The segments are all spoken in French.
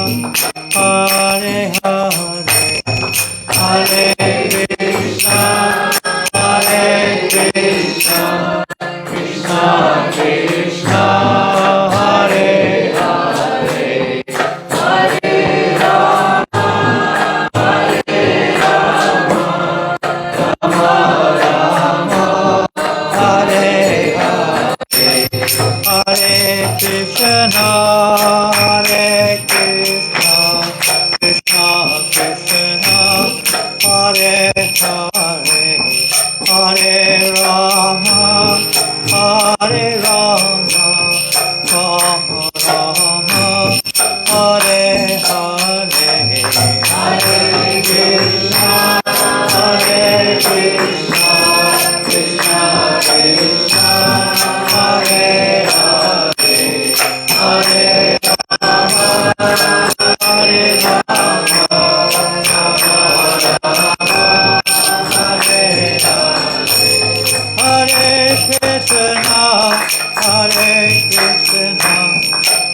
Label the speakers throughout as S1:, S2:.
S1: Hare Hare, Hare Krishna, Hare Krishna, Krishna Krishna, Hare Hare, Hare Rama, Hare Rama, Rama Rama, Hare Hare, Hare Krishna, Hare Krishna, Krishna Krishna, Hare Hare, Hare Rama, Hare Rama, Rama Rama, Hare Hare, Hare Krishna, Hare Krishna,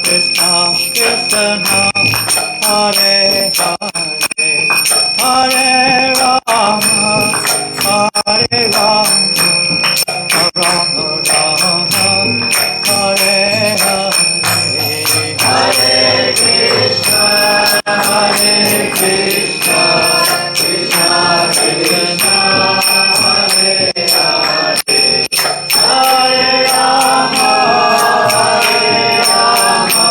S1: Krishna Krishna, Hare Hare, Hare Rama, Hare Rama, Rama Rama, Hare Hare, Hare Krishna, Hare Krishna, Krishna Krishna, Hare Hare, Hare Rama, Hare Rama,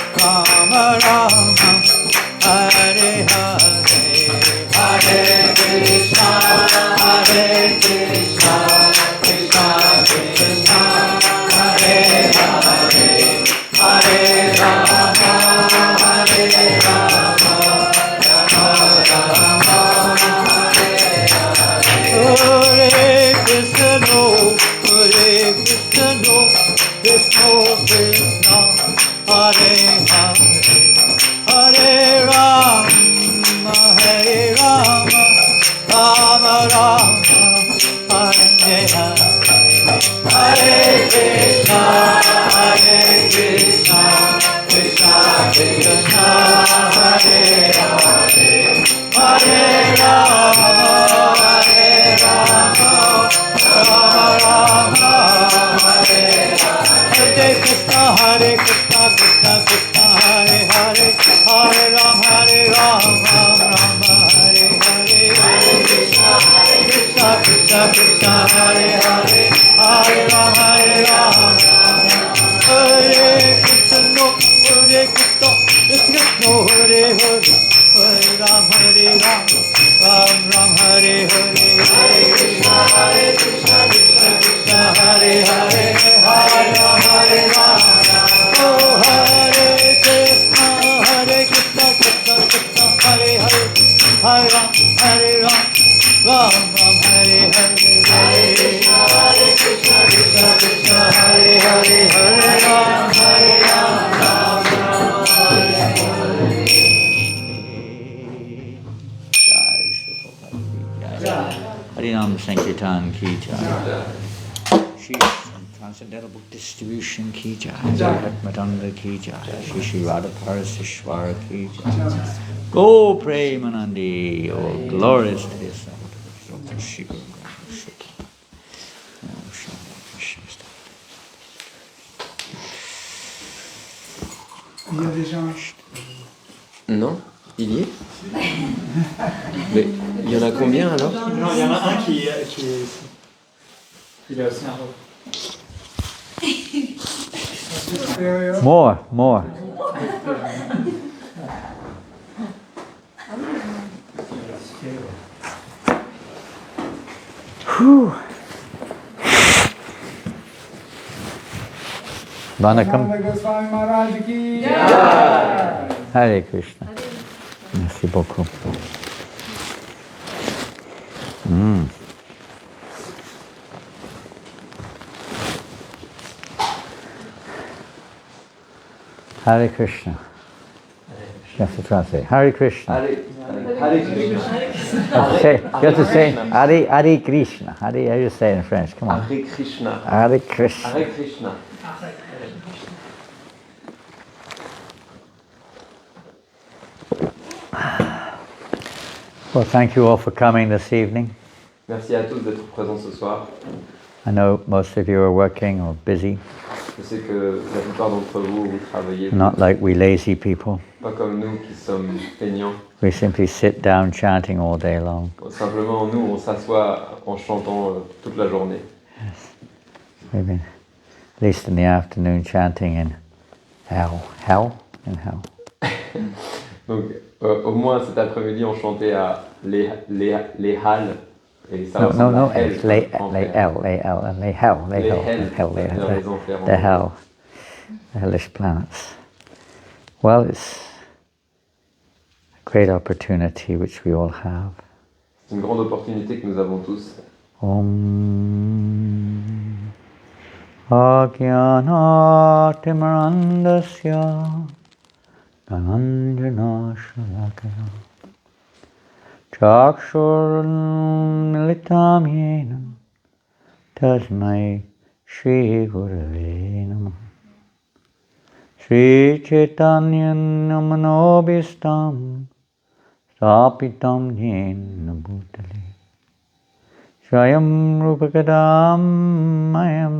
S1: Rama Rama, Hare Hare, Hare Krishna, Hare Krishna, Krishna Krishna, Hare Hare, Hare Rama, Hare Rama, Rama Rama, Hare Hare, Hare Krishna, Hare Krishna, Krishna Krishna, Hare Hare, Hare Rama, Hare Rama, Rama Rama, Hare Hare, Hare Krishna, Hare Krishna, Krishna Krishna, Hare Hare, Hare Rama, Hare Rama, Rama Rama, Hare Hare, Hare Krishna, Hare Krishna, Krishna Krishna, Hare Hare, Hare Rama, Hare Rama, Rama Rama, Hare Hare, Hare Krishna, Hare Krishna, Krishna Krishna, Hare Hare, Hare Rama, Hare Rama, Rama Rama, Hare Hare Krishna, Hare Krishna, Krishna Krishna, Hare Hare, Hare Rama, Rama Hare Hare, Hare Krishna, Krishna Krishna, Hare Hare, Hare Rama, Hare Krishna, Hare Krishna, Krishna Hare Hare, Hare Rama, Ram Hare Hare, Hare Krishna, Krishna Krishna, Hare Hare, Hare Rama, Oh Hare Krishna, Krishna Krishna, Hare Hare, Hare Ram, Ram Hare Hare, Hare Krishna, Krishna Krishna, Hare Hare, Hare Ram, Ram Hare Hare. Harinam Sankirtan Ki Jai. Transcendental Book Distribution Ki Jai. Hatmatanda Ki Jai. Shri Shri Radha Parasishwara Ki Jai. Go Premanandi. Oh, glorious to this.
S2: Il y a déjà un...
S3: Non, il y est. Mais il y en a combien alors?
S2: Non, il y en a un qui est ici. Il est aussi un rôle.
S1: More. Whew. Vanakam. Hare Krishna. Merci beaucoup. Hare Krishna. You have to translate. Hare Krishna.
S3: Hare Krishna.
S1: You have to say Hare Krishna. How do you say it in French? Come on.
S3: Hare Krishna.
S1: Hare Krishna.
S3: Hare Krishna.
S1: Well, thank you all for coming this evening.
S3: Merci à tous d'être présents ce soir.
S1: I know most of you are working or busy,
S3: Je sais que la plupart d'entre vous, vous travaillez.
S1: not like we lazy people.
S3: Pas comme nous qui sommes feignants.
S1: We simply sit down chanting all day long.
S3: Simplement, nous, on s'assoit en chantant toute la journée.
S1: We've been, at least in the afternoon, chanting in hell.
S3: Donc, au moins cet après-midi, on chantait à les halles. Et ça
S1: No,
S3: ressemble à
S1: it's les hell, the hell, the hellish planets. Well, it's a great opportunity which we all have.
S3: C'est une grande opportunité que nous avons tous.
S1: Om Ajnanatimrandasya Dhananjana Shalakaya Chakshurmilitam Yena Tasmai Shri Gurave Namah Shri Chaitanya Namanobhistam Stapitam Yena Bhutale Swayam Rupakadam Mayam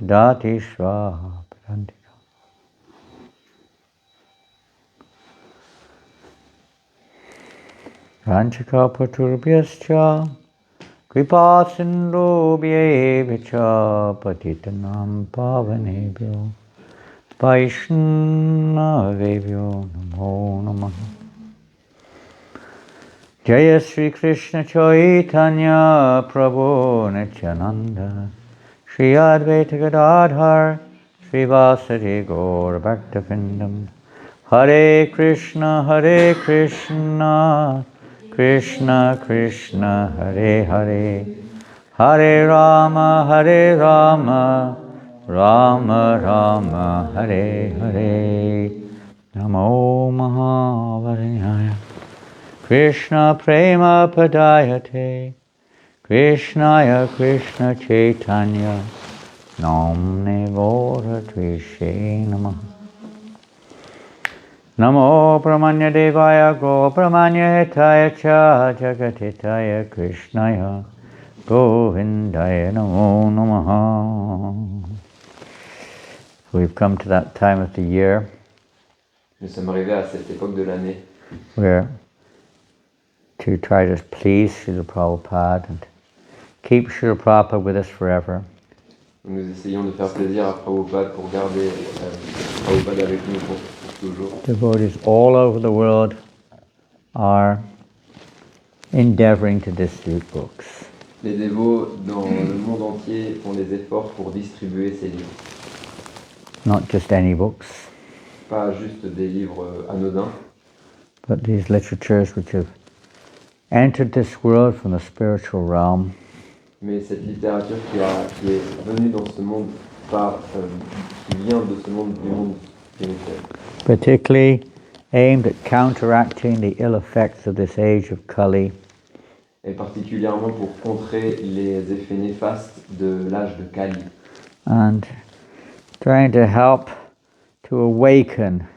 S1: Dati Swaparantika Ranchaka Paturbhyascha Kripa Sindhubhyevacha Patitanam Pavanebhyo Vaishnavebhyo Namo Namaha Jaya Sri Krishna Chaitanya Prabhu Nityananda Shri Advaita Gadadhar Shri Vasari Gaur Bhaktavindam Hare Krishna Krishna Krishna Hare Hare Hare Rama Rama Rama Hare Hare Namo Mahavadanyaya Krishna Prema Padayate Krishnaya Krishna Chaitanya Namne Gaura Tvishe Namah Namo Brahmanya Devaya Go Brahmanya Hetaya Cha Jagatitaya Krishnaya Govindaya Namo Namaha. We've come to that time of the year
S3: Nous sommes arrivés à cette époque de l'année
S1: where to try to please Srila Prabhupada and keep Srila Prabhupada with us forever.
S3: Nous essayons de faire plaisir à Prabhupada pour garder Prabhupada avec nous pour toujours.
S1: Devotees all over the world are endeavoring to distribute books.
S3: Les dévots dans le monde entier font des efforts pour distribuer ces livres.
S1: Not just any books,
S3: Pas juste des livres anodins,
S1: but these literatures which have entered this world from the spiritual realm
S3: mais cette littérature qui est venue dans ce monde, qui vient de ce monde, du monde spirituel.
S1: particularly aimed at counteracting the ill effects of this age of Kali,
S3: Et particulièrement pour contrer les effets néfastes de l'âge de Kali.
S1: and trying to help to awaken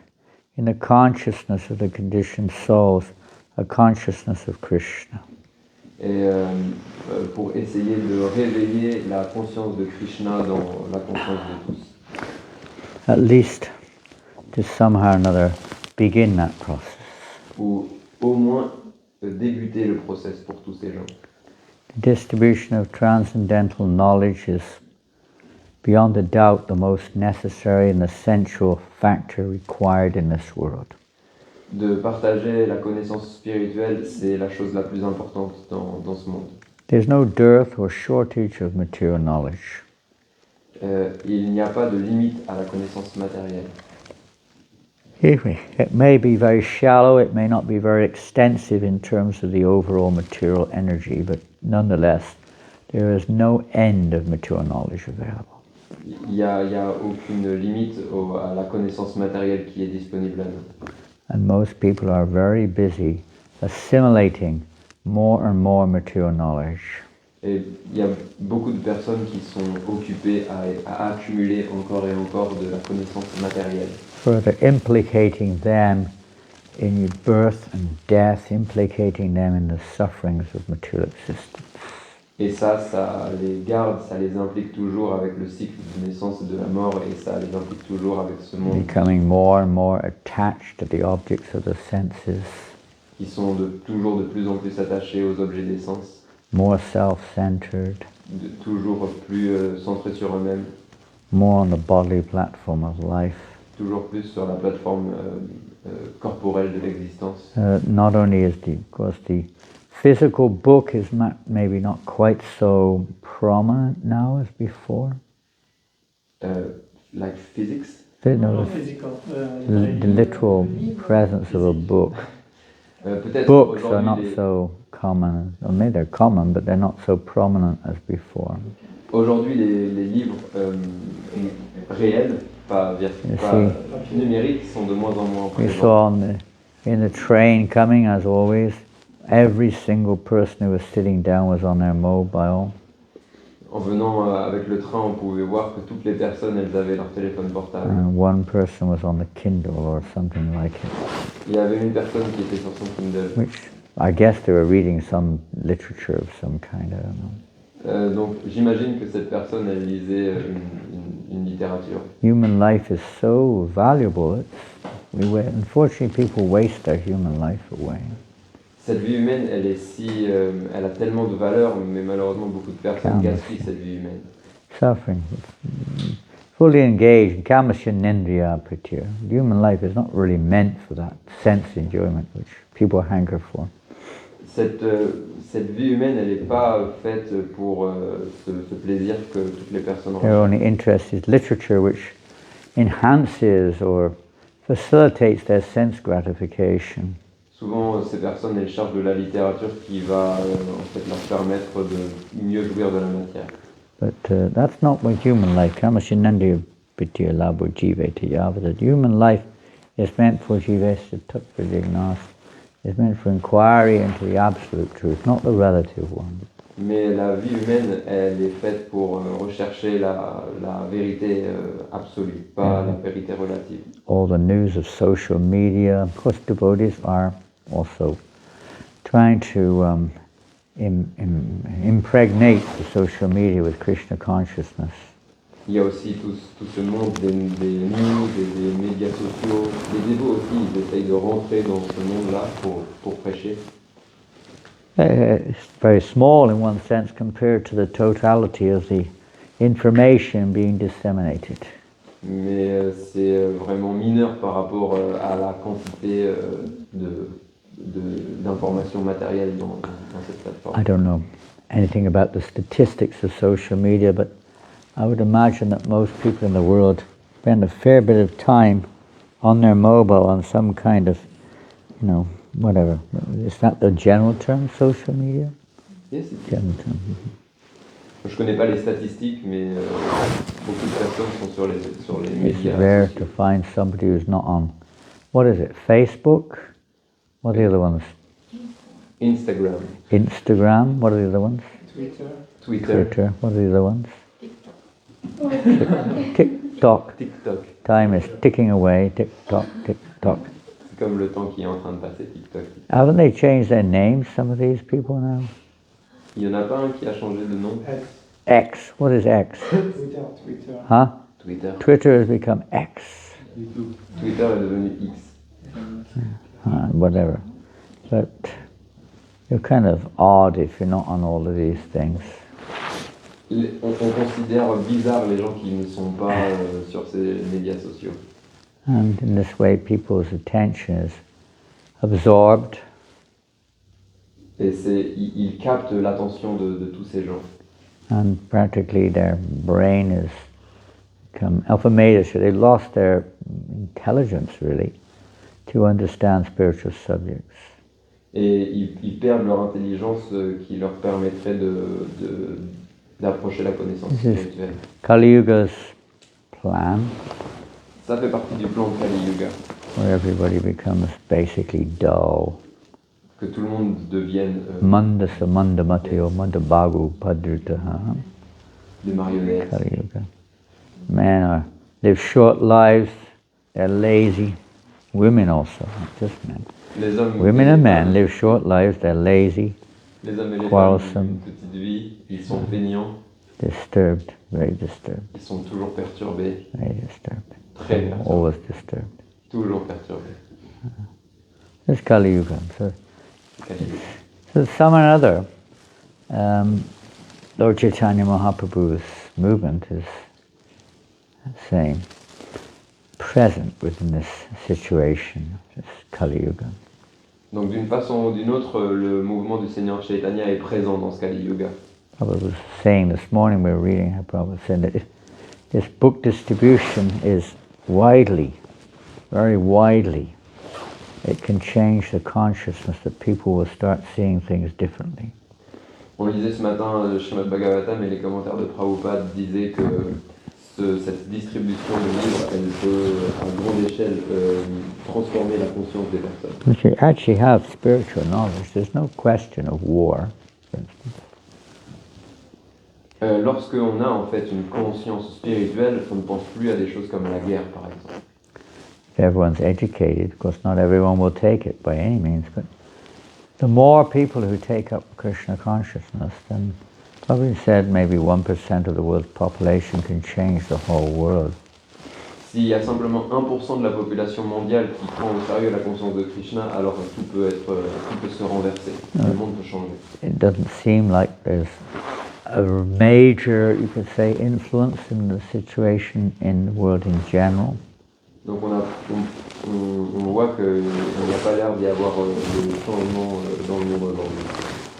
S1: in the consciousness of the conditioned souls a consciousness of Krishna.
S3: Et pour essayer de réveiller la conscience de Krishna dans la conscience de tous.
S1: At least to somehow or another begin that process.
S3: Ou au moins débuter le process pour tous ces gens.
S1: The distribution of transcendental knowledge is beyond a doubt the most necessary and essential factor required in this world.
S3: De partager la connaissance spirituelle, c'est la chose la plus importante dans ce monde.
S1: There's no dearth or shortage of material knowledge.
S3: Il n'y a pas de limite à la connaissance matérielle.
S1: It may be very shallow, it may not be very extensive in terms of the overall material energy, but nonetheless, there is no end of material knowledge available.
S3: il y a aucune limite à la connaissance matérielle qui est disponible à nous.
S1: And most people are very busy assimilating more and more material knowledge.
S3: Et il y a beaucoup de personnes qui sont occupées à accumuler encore et encore de la connaissance matérielle.
S1: Further implicating them in your birth and death, implicating them in the sufferings of material existence.
S3: Et ça les garde, ça les implique toujours avec le cycle de naissance et de la mort, et ça les implique toujours avec ce monde.
S1: Becoming more and more attached to the objects of the senses.
S3: Qui sont toujours de plus en plus attachés aux objets des sens.
S1: More self-centered.
S3: Toujours plus centrés sur eux-mêmes.
S1: More on the bodily platform of life.
S3: Toujours plus sur la plateforme corporelle de l'existence.
S1: Not only is of course, the physical book is maybe not quite so prominent now as before.
S3: Like physics?
S2: Physical.
S1: The literal presence of a book. Books are not so common. Or maybe they're common, but they're not so prominent as before.
S3: Aujourd'hui, les livres réels, pas numériques, sont de moins en moins présents.
S1: We saw in the train coming, as always, every single person who was sitting down was on their mobile.
S3: En venant avec le train, on pouvait voir que toutes les personnes, elles avaient leur téléphone portable.
S1: And one person was on the Kindle or something like it.
S3: Il y avait une personne qui était sur son Kindle.
S1: Which I guess they were reading some literature of some kind, I don't know.
S3: Donc j'imagine que cette personne, elle lisait une littérature.
S1: Human life is so valuable. Unfortunately, people waste their human life away.
S3: Cette vie humaine, elle a tellement de valeur, mais malheureusement beaucoup de personnes gaspillent cette vie humaine.
S1: Suffering, fully engaged, kamasyanendriya pratir. Human life is not really meant for that sense enjoyment which people hanker for.
S3: Cette vie humaine, elle n'est pas faite pour ce plaisir que toutes les personnes recherchent.
S1: Their only interest is literature which enhances or facilitates their sense gratification.
S3: Souvent, ces personnes, elles cherchent de la littérature qui va en fait leur permettre de mieux jouir de la matière.
S1: But that's not what human life. Kamasyanendriya pratir labo jiveta yavata. Human life is meant for jivesya tattva. It's meant for inquiry into the absolute truth, not the relative one.
S3: Mais la vie humaine, elle est faite pour rechercher la vérité absolue, pas la vérité relative.
S1: All the news of social media, of course, devotees are also trying to impregnate the social media with Krishna consciousness.
S3: Il y a aussi tout ce monde des news, des médias sociaux. Les dévots aussi, ils essayent de rentrer dans ce monde-là pour prêcher.
S1: It's very small in one sense compared to the totality of the information being disseminated.
S3: Mais c'est vraiment mineur par rapport à la quantité d'informations matérielles dans cette plateforme.
S1: I don't know anything about the statistics of social media, but I would imagine that most people in the world spend a fair bit of time on their mobile on some kind of, whatever. Is that the general term, social media?
S3: Yes, it's
S1: general term.
S3: Je ne connais pas les statistiques, mais beaucoup de personnes sont sur les médias.
S1: It's rare to find somebody who's not on, what is it, Facebook? What are the other ones? Instagram, what are the other ones? Twitter, what are the other ones? TikTok. Time is ticking away, TikTok.
S3: C'est comme le temps qui est en train de passer, TikTok.
S1: Haven't they changed their names, some of these people now?
S3: Il n'y en a pas un qui a changé de nom?
S1: X. What is X?
S2: Twitter.
S1: Huh?
S3: Twitter.
S1: Twitter has become X.
S3: Twitter est devenu X.
S1: Whatever. But you're kind of odd if you're not on all of these things.
S3: On considère bizarre les gens qui ne sont pas sur ces médias sociaux.
S1: And in this way, people's attention is absorbed.
S3: Et ils captent l'attention de tous ces gens.
S1: And practically their brain is become alphamedish. They lost their intelligence, really, to understand spiritual subjects.
S3: Et ils perdent leur intelligence qui leur permettrait d'approcher la connaissance spirituelle.
S1: Kali Yuga's plan
S3: Ça fait partie du plan de Kali Yuga,
S1: where everybody becomes basically dull.
S3: que tout le monde devienne
S1: Mandasa mandamatiyo mandabagu padritaha.
S3: des marionnettes.
S1: Kali Yuga. Men live short lives, they're lazy. Women also, not just men.
S3: Les hommes
S1: Women
S3: et
S1: and
S3: les
S1: men
S3: femmes-
S1: live short lives, they're lazy,
S3: Les hommes et les femmes
S1: quarrelsome.
S3: vivent une petite vie, ils sont feignants,
S1: disturbed, very disturbed,
S3: ils sont toujours perturbés,
S1: very disturbed.
S3: très perturbés,
S1: Always disturbed.
S3: toujours perturbés.
S1: It's Kali Yuga.
S3: Kali Yuga.
S1: So some or other, Lord Chaitanya Mahaprabhu's movement is saying, present within this situation, this Kali Yuga.
S3: Donc d'une façon ou d'une autre, le mouvement du Seigneur Chaitanya est présent dans ce Kali Yuga.
S1: Prabhupada was saying this morning, we were reading, Prabhupada said that if this book distribution is widely, very widely, it can change the consciousness that people will start seeing things differently.
S3: On lisait ce matin le Srimad Bhagavatam et les commentaires de Prabhupada disaient que cette distribution de livres, elle peut à grande échelle transformer la conscience des personnes.
S1: If you actually have spiritual knowledge, there's no question of war, for instance.
S3: Lorsqu'on a en fait une conscience spirituelle, on ne pense plus à des choses comme la guerre par exemple.
S1: If everyone's educated, of course not everyone will take it by any means, but the more people who take up Krishna consciousness, then probably said maybe 1% of the world's population can change the whole world.
S3: S'il y a simplement 1% de la population mondiale qui prend au sérieux la conscience de Krishna, alors tout peut se renverser, le monde peut changer.
S1: It doesn't seem like there's a major, you could say, influence in the situation in the world in general.
S3: Donc on voit qu'il n'y a pas l'air d'y avoir de changement dans le monde aujourd'hui.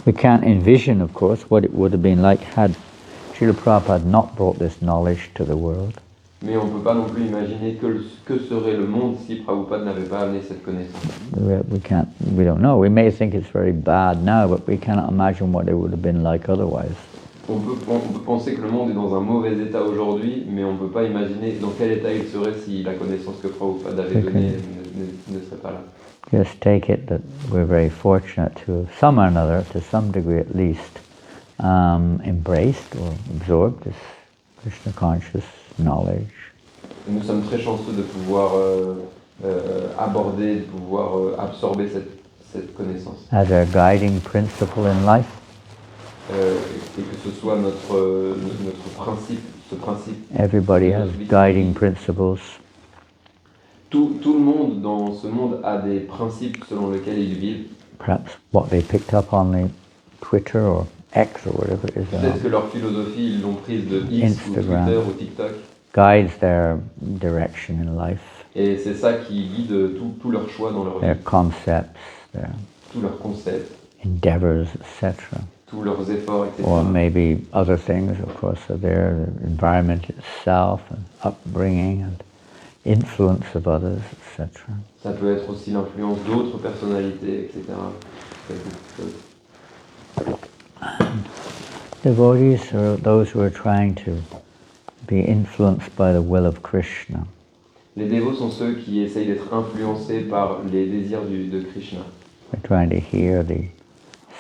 S1: We can't envision, of course, what it would have been like had Srila Prabhupada not brought this knowledge to the world.
S3: Mais on ne peut pas non plus imaginer que serait le monde si Prabhupada n'avait pas amené cette connaissance.
S1: We don't know. We may think it's very bad now, but we cannot imagine what it would have been like otherwise.
S3: On peut penser que le monde est dans un mauvais état aujourd'hui, mais on ne peut pas imaginer dans quel état il serait si la connaissance que Prabhupada avait donnée ne serait pas là.
S1: Just take it that we're very fortunate to have, some or another, to some degree at least, embraced or absorbed this Krishna conscious knowledge.
S3: Et nous sommes très chanceux de pouvoir aborder, de pouvoir absorber cette connaissance.
S1: As our guiding principle in life.
S3: Et que ce soit notre principe, ce principe.
S1: Everybody has guiding principles.
S3: Tout le monde dans ce monde a des principes selon lesquels ils vivent.
S1: Perhaps what they picked up on the Twitter or X or whatever it is.
S3: Peut-être que leur philosophie, ils l'ont prise de X
S1: Instagram.
S3: ou Twitter ou TikTok.
S1: Guides their direction in life.
S3: Et c'est ça qui guide tout leur choix dans leur vie.
S1: Their concepts,
S3: tous leurs concepts.
S1: Endeavors, etc.
S3: Tous leurs efforts, etc.
S1: Or maybe other things, of course, are there, the environment itself, and upbringing, and influence of others, etc.
S3: Ça peut être aussi l'influence d'autres personnalités, etc.
S1: Devotees are those who are trying to be influenced by the will of Krishna.
S3: Les dévots sont ceux qui essayent d'être influencés par les désirs de Krishna.
S1: They're trying to hear the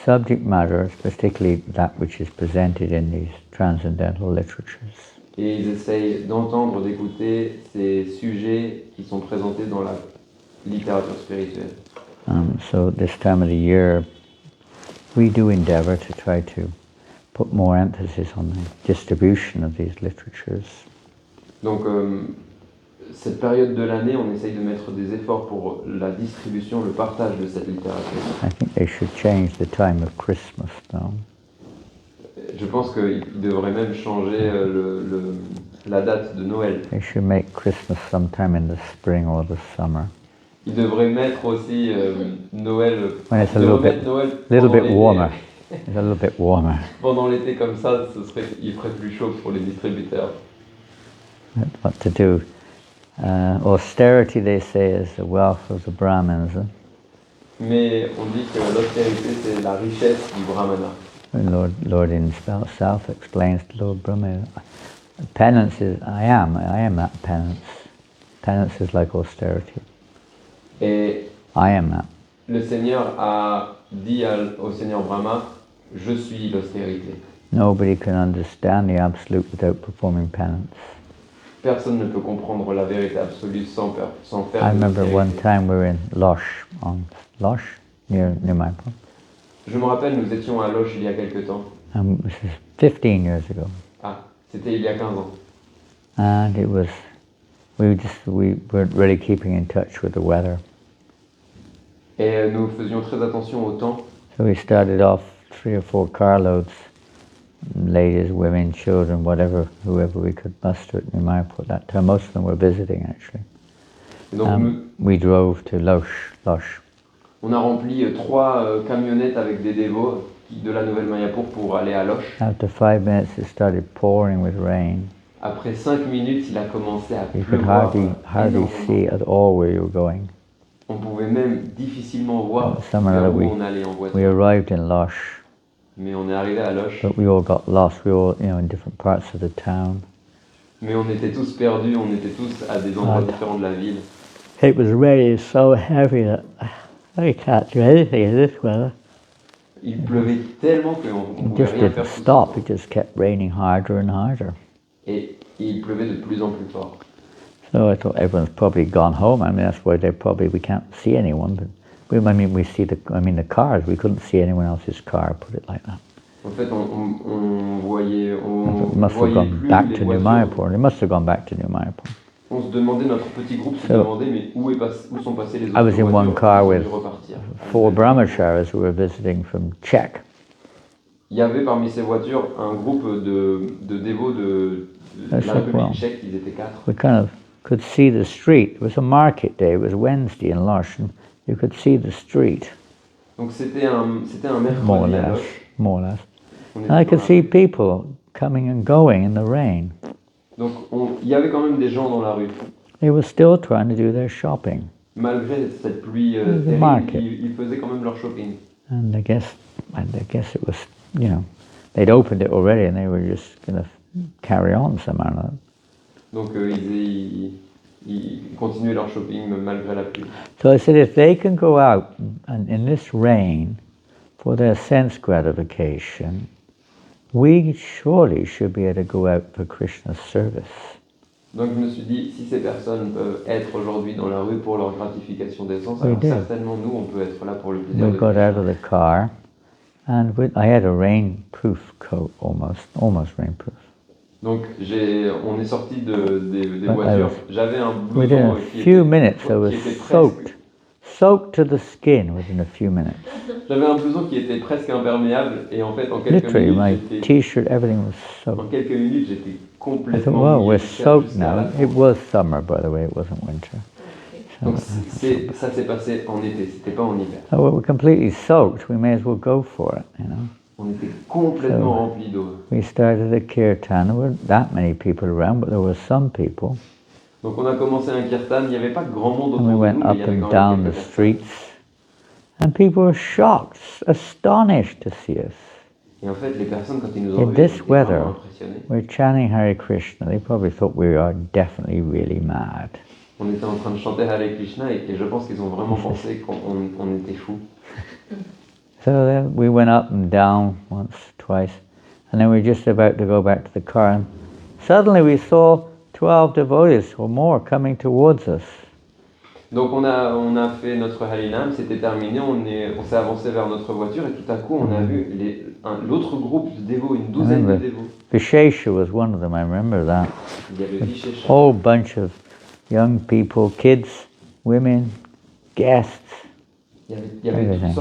S1: subject matter, particularly that which is presented in these transcendental literatures.
S3: Et ils essayent d'entendre, d'écouter ces sujets qui sont présentés dans la littérature spirituelle.
S1: So this time of the year, we do endeavor to try to put more emphasis on the distribution of these literatures.
S3: Donc, cette période de l'année, on essaye de mettre des efforts pour la distribution, le partage de cette littérature.
S1: I think they should change the time of Christmas, though.
S3: Je pense qu'ils devraient même changer la date de Noël.
S1: They should make Christmas sometime in the spring or the summer.
S3: Ils devraient mettre aussi Noël.
S1: When it's a little bit warmer. It's a little bit warmer.
S3: Pendant l'été comme ça, il ferait plus chaud pour les distributeurs.
S1: What to do? Austerity, they say, is the wealth of the Brahmins.
S3: Mais on dit que l'austérité, c'est la richesse du brahmana.
S1: Lord himself explains to Lord Brahma, Penance is, I am that penance. Penance is like austerity.
S3: Et
S1: I am that.
S3: le Seigneur a dit au Seigneur Brahma, je suis l'austérité.
S1: Nobody can understand the absolute without performing penance.
S3: Personne ne peut comprendre la vérité absolue sans faire
S1: I
S3: de
S1: remember
S3: l'austérité.
S1: one time we were in Losh, near Mayport.
S3: Je me rappelle, nous étions à Loche il y a quelque temps.
S1: This is 15 years ago.
S3: Ah, c'était il y a 15 ans.
S1: And it was, we weren't really keeping in touch with the weather.
S3: Et nous faisions très attention au temps.
S1: So we started off 3 or 4 carloads, ladies, women, children, whoever we could muster at New Mayport at that time. Most of them were visiting actually.
S3: Et donc
S1: We drove to Losh.
S3: on a rempli 3 camionnettes avec des dévots de la Nouvelle Mayapur pour aller à Loche.
S1: After 5 minutes it started pouring with rain.
S3: Après 5 minutes, il a commencé à
S1: You could
S3: pleuvoir.
S1: hardly
S3: énormément.
S1: see at all where you were going.
S3: On pouvait même difficilement voir
S1: Somehow
S3: vers où
S1: we
S3: on allait en voiture.
S1: We arrived in Losh,
S3: Mais on est arrivé à Loche.
S1: but we all got lost. We were all, in different parts of the town.
S3: Mais on était tous perdus, on était tous à des endroits différents de la ville.
S1: It was raining so heavy that I can't do anything in this weather.
S3: Il pleuvait tellement qu'on
S1: It
S3: pouvait
S1: just
S3: rien
S1: didn't
S3: faire tout
S1: stop.
S3: seul.
S1: It just kept raining harder and harder.
S3: Et il pleuvait de plus en plus fort.
S1: So I thought everyone's probably gone home. I mean, that's why we can't see anyone. But we see the cars. We couldn't see anyone else's car. Put it like that.
S3: En fait, on voyait
S1: It must have
S3: voyait
S1: gone
S3: plus
S1: back
S3: les
S1: to New
S3: voitures.
S1: Mayapur. It must have gone back to New Mayapur.
S3: On se demandait, notre petit groupe se
S1: So,
S3: demandait, mais où sont passées les autres
S1: I was in
S3: voitures?
S1: one car
S3: Ils ont
S1: with
S3: dû repartir.
S1: 4 brahmacharis who were visiting from Czech.
S3: Il y avait parmi ces voitures un groupe de dévots de la République tchèque, ils étaient 4.
S1: We kind of could see the street. It was a market day. It was Wednesday in Losh, and you could see the street
S3: Donc c'était un
S1: more or
S3: mercredi à
S1: less.
S3: Loche.
S1: More or less.
S3: On
S1: And I
S3: était
S1: could
S3: dans
S1: see
S3: la-
S1: people coming and going in the rain.
S3: Donc il y avait quand même des gens dans la rue.
S1: They were still trying to do their shopping.
S3: Malgré cette pluie terrible,
S1: market.
S3: ils faisaient quand même leur shopping.
S1: And I guess it was, they'd opened it already and they were just going to carry on somehow. or another.
S3: Donc ils continuaient leur shopping malgré la pluie.
S1: So I said, if they can go out and in this rain for their sense gratification, we surely should be able to go out for Krishna's service.
S3: Donc je me suis dit, si ces personnes peuvent être aujourd'hui dans la rue pour leur gratification d'essence,
S1: We
S3: alors
S1: did.
S3: certainement nous, on peut être là pour le plaisir
S1: We
S3: de
S1: got
S3: Krishna.
S1: out of the car, and I had a rainproof coat, almost rainproof.
S3: Donc on est sorti des
S1: I
S3: voitures.
S1: was-
S3: J'avais un
S1: Within
S3: blouson
S1: a
S3: qui
S1: few
S3: était,
S1: minutes, I
S3: qui
S1: was
S3: était presque.
S1: soaked to the skin within a few minutes.
S3: J'avais un blouson qui était presque imperméable et en fait en quelques
S1: Literally, my
S3: minutes, j'étais
S1: T-shirt, everything was
S3: en
S1: soaked.
S3: quelques minutes, j'étais
S1: I thought,
S3: complètement
S1: well,
S3: mouillé
S1: we're
S3: jusqu'à
S1: soaked
S3: la
S1: now.
S3: tempe.
S1: It was summer, by the way, it wasn't winter.
S3: Donc ça s'est passé en été, c'était pas en hiver.
S1: Oh, well, we're completely soaked. We may as well go for it,
S3: On était complètement
S1: So-
S3: remplis d'eau.
S1: We started a kirtan. There weren't that many people around, but there were some people.
S3: Donc on a commencé un kirtan, il n'y avait pas grand monde autour
S1: And we
S3: de
S1: went
S3: nous, mais il y
S1: up
S3: avait
S1: and
S3: quand
S1: down
S3: même
S1: the
S3: quelques personnes.
S1: streets. And people were shocked, astonished to see us.
S3: Et en fait, les personnes, quand ils nous ont
S1: In
S3: vus,
S1: this
S3: ils étaient
S1: weather,
S3: vraiment impressionnés.
S1: we're chanting Hare Krishna. They probably thought we are definitely really mad.
S3: On était en train de chanter Hare Krishna et je pense qu'ils ont vraiment pensé qu'on était fous.
S1: So then we went up and down once, twice, and then we were just about to go back to the car, and suddenly we saw 12 devotees or more coming towards us.
S3: Donc on a fait notre Harinam, c'était terminé, on s'est avancé vers notre voiture et tout à coup on a vu l'autre groupe de dévots, une douzaine de
S1: Remember.
S3: dévots.
S1: Vishesha was one of them, I remember that.
S3: Il y avait Vishesha.
S1: Whole bunch of young people, kids, women, guests,
S3: Il y avait
S1: Everything.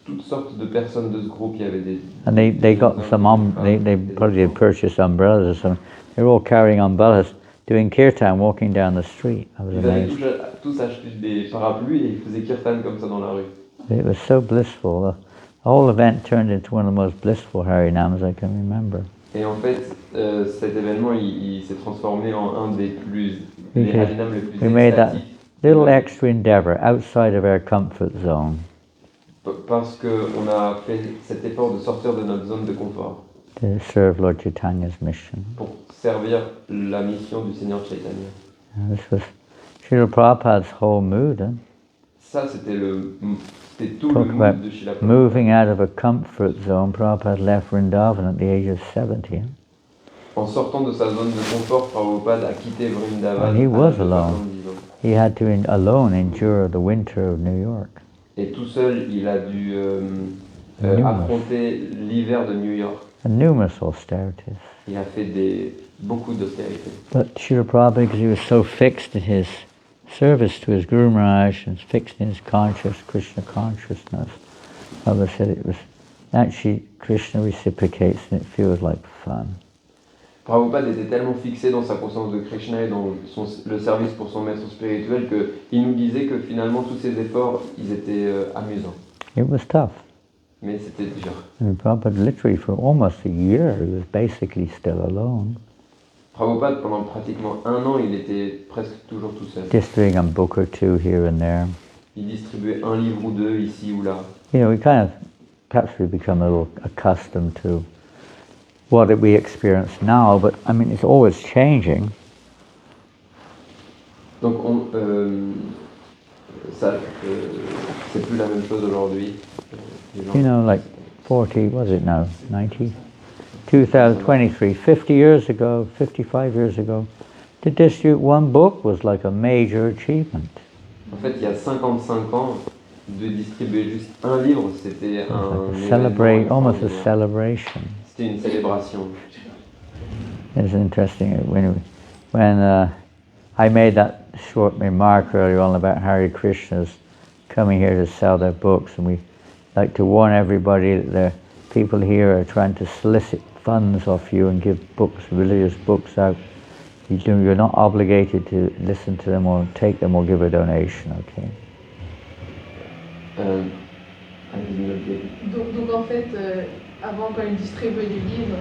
S3: toutes sortes de personnes de ce groupe. Il y avait des.
S1: and they got some, they probably had purchased umbrellas or something. They were all carrying umbrellas, doing kirtan, walking down the street. I was
S3: Ils avaient
S1: amazed.
S3: tous acheté des parapluies et ils faisaient kirtan comme ça dans la rue.
S1: It was so blissful. The whole event turned into one of the most blissful Harinams I can remember.
S3: Et en fait, cet événement, il s'est transformé en un des les
S1: Because
S3: Harinams les plus
S1: we made that
S3: extatiques.
S1: little extra endeavor outside of our comfort zone
S3: Parce qu'on a fait cet effort de sortir de notre zone de confort.
S1: to serve Lord Chaitanya's mission.
S3: pour servir la mission du Seigneur Chaitanya.
S1: And this was Srila Prabhupada's whole mood.
S3: Ça, c'était tout le
S1: Talk
S3: mood
S1: about
S3: de Srila Prabhupada.
S1: moving out of a comfort zone. Prabhupada left Vrindavan at the age of 70.
S3: En sortant de sa zone de confort, Prabhupada a quitté Vrindavan.
S1: And he
S3: à
S1: was
S3: l'âge de
S1: alone.
S3: 70 ans.
S1: He had to alone endure the winter of New York.
S3: Et tout seul, il a dû
S1: Numerous.
S3: affronter l'hiver de New York.
S1: And numerous austerities.
S3: Il a fait beaucoup d'austérité.
S1: But Srila Prabhupada, because he was so fixed in his service to his Guru Maharaj and fixed in his Krishna consciousness, Prabhupada said it was actually Krishna reciprocates and it feels like fun.
S3: Prabhupada était tellement fixé dans sa conscience de Krishna et dans le service pour son maître spirituel qu'il nous disait que finalement tous ses efforts, ils étaient amusants.
S1: It was tough.
S3: Mais c'était dur.
S1: And Prabhupada literally for almost a year, he was basically still alone.
S3: Prabhupada, pendant pratiquement 1 an, il était presque toujours tout seul.
S1: Distributing a book or two here and there.
S3: Il distribuait 1 livre ou 2 ici ou là.
S1: You know, perhaps we become a little accustomed to what we experience now, but I mean, it's always changing.
S3: Donc, c'est plus la même chose aujourd'hui.
S1: You know, like 40, what is it now, 90? 2023, 50 years ago, 55 years ago, to distribute one book was like a major achievement.
S3: En fait, il y a 55 ans, de distribuer juste un livre, c'était
S1: Almost a celebration.
S3: C'était une célébration.
S1: It's interesting when I made that short remark earlier on about Hare Krishnas coming here to sell their books, and we like to warn everybody that the people here are trying to solicit funds off you and give books, religious books out. You're not obligated to listen to them or take them or give a donation, okay?
S4: Donc en fait, avant quand ils distribuaient les livres,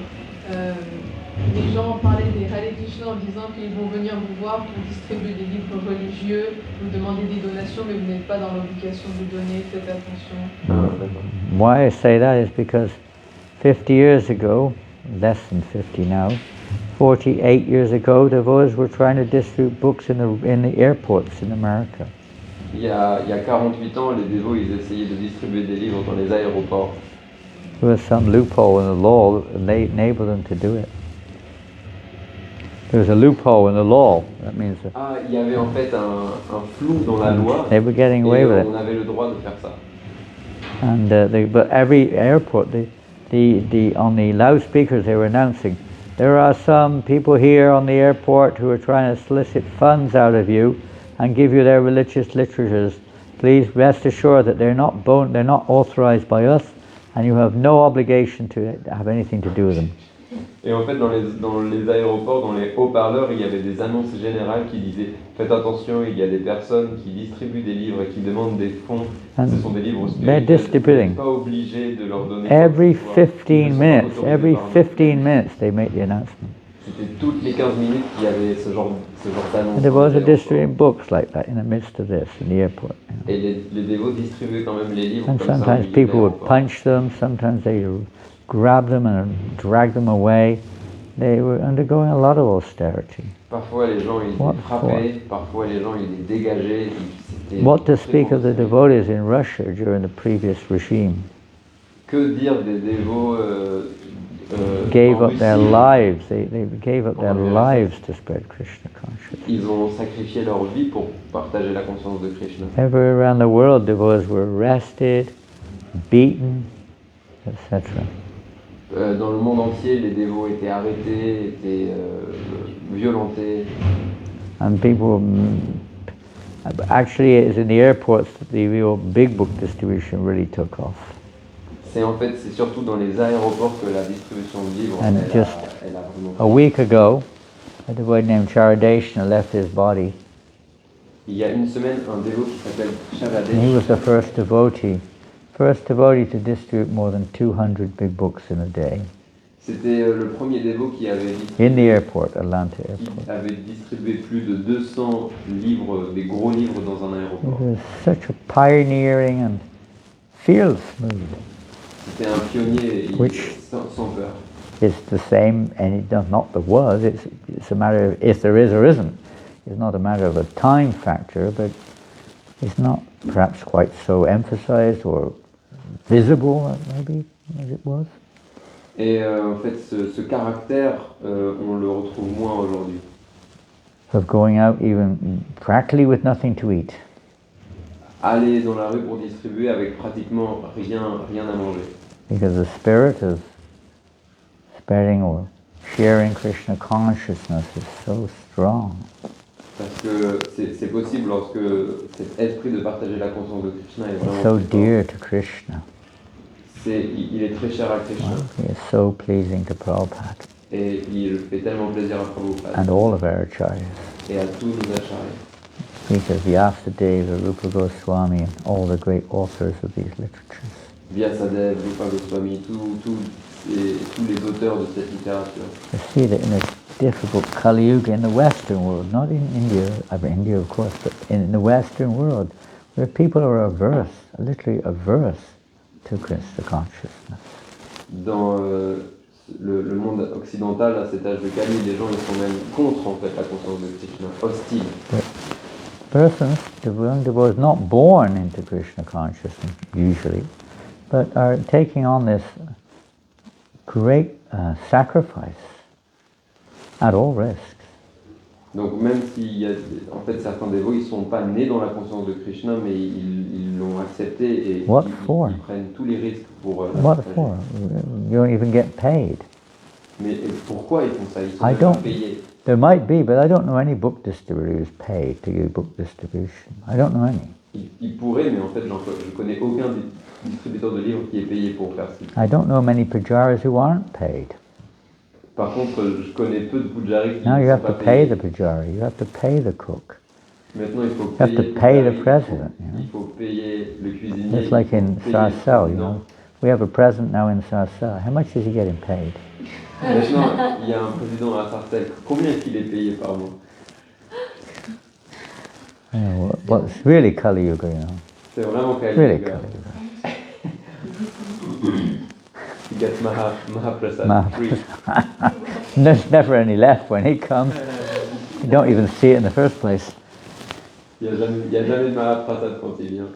S4: les gens parlaient des Hare Krishna en disant qu'ils vont venir vous voir pour distribuer des livres religieux, vous demander des donations, mais vous n'êtes pas dans l'obligation de donner, faites attention.
S1: Why I say that is because 50 years ago, less than 50 now, 48 years ago, devotees were trying to distribute books in the airports in America.
S3: Il y a 48 ans, les dévots, ils essayaient de distribuer des livres dans les aéroports.
S1: There was some loophole in the law and they enabled them to do it. There was a loophole in the law. That means that
S3: Il y avait en fait un flou dans la loi.
S1: they were getting away
S3: et
S1: with
S3: on
S1: it.
S3: avait le droit de faire ça.
S1: And but every airport, on the loudspeakers, they were announcing, there are some people here on the airport who are trying to solicit funds out of you and give you their religious literatures. Please rest assured that they're not authorized by us, and you have no obligation to have anything to do with them.
S3: Et en fait, dans les aéroports, dans les haut-parleurs, il y avait des annonces générales qui disaient « Faites attention, il y a des personnes qui distribuent des livres et qui demandent des fonds.
S1: And
S3: Ce sont des livres
S1: they're
S3: spirituels. Vous
S1: distributing.
S3: n'êtes pas obligé de leur donner
S1: Every
S3: quoi que ce soit.
S1: 15
S3: Ils ne sont pas
S1: minutes,
S3: autorisés
S1: every
S3: par nous.
S1: 15 minutes, they make the announcement.
S3: C'était toutes les 15 minutes qu'il y avait ce genre d'annonce.
S1: And there was a distributing books like that in the midst of this, in the airport. You know.
S3: Et les dévots distribuaient quand même les livres.
S1: And
S3: comme ça,
S1: sometimes
S3: au milieu
S1: people
S3: de
S1: would
S3: l'aéroport.
S1: punch them, sometimes they grab them and drag them away. They were undergoing a lot of austerity.
S3: Parfois les gens ils
S1: What
S3: les frappaient, parfois les gens ils les dégageaient. C'était
S1: What to
S3: très
S1: speak of the
S3: compliqué.
S1: devotees in Russia during the previous regime?
S3: Que dire des dévots
S1: Gave
S3: en
S1: up their
S3: Russie?
S1: lives. They gave up their
S3: En Russie.
S1: lives to spread Krishna consciousness.
S3: Ils ont sacrifié leur vie pour partager la conscience de Krishna.
S1: Everywhere around the world, devotees were arrested, beaten, etc.
S3: Dans le monde entier, les dévots étaient arrêtés, étaient violentés.
S1: And people, actually, it's in the airports that the real big book distribution really took off.
S3: C'est surtout dans les aéroports que la distribution de livres
S1: And
S3: elle a vraiment.
S1: A week ago, a devotee named Charadeshna left his body.
S3: Il y a une semaine, un dévot qui s'appelle
S1: And he
S3: Shavadesh,
S1: was the first devotee to distribute more than 200 big books in a day
S3: c'était le premier dévot qui avait
S1: in the airport, Atlanta
S3: qui
S1: airport.
S3: avait distribué plus de 200 livres, des gros livres dans un
S1: It
S3: aéroport.
S1: was such a pioneering and fearless move.
S3: C'était un pionnier
S1: Which-
S3: sans peur.
S1: It's the same, and it does not the was. It's a matter of if there is or isn't. It's not a matter of a time factor, but it's not perhaps quite so emphasized or visible, maybe, as it was.
S3: Et en fait, ce caractère, on le retrouve moins aujourd'hui.
S1: Of going out even practically with nothing to eat.
S3: Aller dans la rue pour distribuer avec pratiquement rien à manger.
S1: Because the spirit of spreading or sharing Krishna consciousness is so strong.
S3: Parce que c'est possible lorsque cet esprit de partager la conscience de Krishna est vraiment
S1: So
S3: très
S1: dear
S3: fort.
S1: to Krishna.
S3: Il est très cher à Krishna.
S1: Well, he is so pleasing to Prabhupada
S3: Et il fait tellement plaisir à Prabhupada
S1: and all of our acharyas.
S3: et à tous nos acharyas.
S1: Because Vyasadeva, Rupa Goswami, and all the great authors of these literatures.
S3: Vyasadeva, Rupa Goswami, tous les auteurs de cette littérature.
S1: You see that in this difficult Kali Yuga in the Western world, not in India, India of course, but in the Western world, where people are averse, literally averse to Krishna consciousness.
S3: Dans le monde occidental, à cet âge de Kali, les gens ils sont même contre en fait la conscience de Krishna, hostiles.
S1: Persons, the young devotees, not born into Krishna consciousness usually, but are taking on this great sacrifice at all risks.
S3: Donc même s'il y a en fait certains dévots, ils sont pas nés dans la conscience de Krishna, mais ils l'ont accepté et
S1: What
S3: ils
S1: for?
S3: prennent tous les risques pour la
S1: What
S3: partager.
S1: for? You don't even get paid.
S3: Mais pourquoi ils font ça? Ils sont
S1: I
S3: même pas
S1: don't-
S3: payés.
S1: There might be, but I don't know any book distributor who's paid to do book distribution. I don't know any.
S3: Ils pourraient, mais en fait, je connais aucun distributeur de livres qui est payé pour faire ça.
S1: I don't know many pujaris who aren't paid.
S3: Par contre, je connais peu de pujaris qui
S1: Now you
S3: ne sont
S1: have
S3: pas
S1: to pay
S3: payés.
S1: the pujari, you have to pay the cook.
S3: Maintenant, il faut
S1: have
S3: payer
S1: to
S3: le
S1: pay the
S3: pujari,
S1: president, you know.
S3: il faut payer le cuisinier.
S1: Just like
S3: il
S1: in
S3: faut payer le
S1: Sarcelle, you
S3: président.
S1: know. We have a president now in Sarcelle. How much is he getting paid?
S3: Maintenant, il y a un président à Sarcelle. Combien est-ce qu'il est payé par mois?
S1: What's really Kali Yuga, you know.
S3: C'est vraiment Kali
S1: Really
S3: Yuga.
S1: Kali Yuga.
S3: He gets Mahaprasad
S1: Maha-
S3: free.
S1: There's never any left when he comes. You don't even see it in the first place.
S3: Il n'y a jamais de Mahaprasad quand il vient.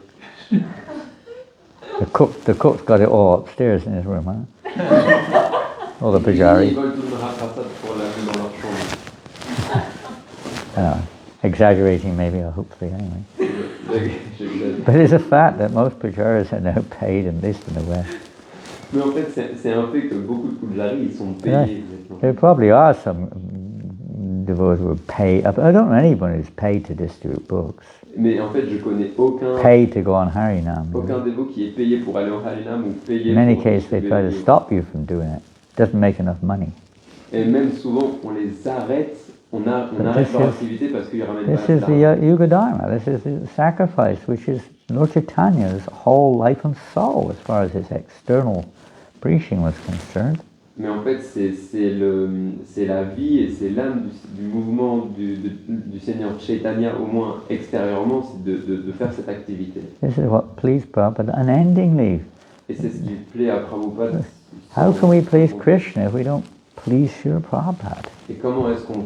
S1: The cook's got it all upstairs in his room, huh? All the
S3: Ils
S1: pujari.
S3: volent tout le Mahaprasad pour l'amener dans leur chambre.
S1: Exaggerating maybe, or hopefully anyway.
S3: J'exagère.
S1: But it's a fact that most pujaris are now paid, at least in the West.
S3: Mais en fait, c'est un fait que beaucoup de pujaris, ils sont
S1: Yeah.
S3: payés maintenant.
S1: There probably are some devotees who are paid. I don't know anyone who's paid to distribute books.
S3: Mais en fait, je connais aucun
S1: Paid to go on Harinam.
S3: aucun dévot qui est payé pour aller au Harinam ou payé
S1: In many
S3: pour
S1: cases, they
S3: distribuer
S1: try
S3: les
S1: to
S3: livres.
S1: stop you from doing it. Doesn't make enough money.
S3: Et même souvent, on les arrête, on
S1: But
S3: arrête
S1: this
S3: leur
S1: is-
S3: activité parce qu'ils ramènent
S1: This
S3: pas
S1: is
S3: assez d'argent.
S1: the Yuga Dharma. This is the sacrifice, which is Lord Chaitanya's whole life and soul, as far as his external preaching was concerned.
S3: Mais en fait, c'est la vie et c'est l'âme du mouvement du Seigneur Chaitanya, au moins extérieurement, c'est de faire cette activité.
S1: This is what pleased Prabhupada unendingly.
S3: Et c'est ce qui plaît à Prabhupada.
S1: How can we please Krishna if we don't please Srila Prabhupada?
S3: Et comment est-ce qu'on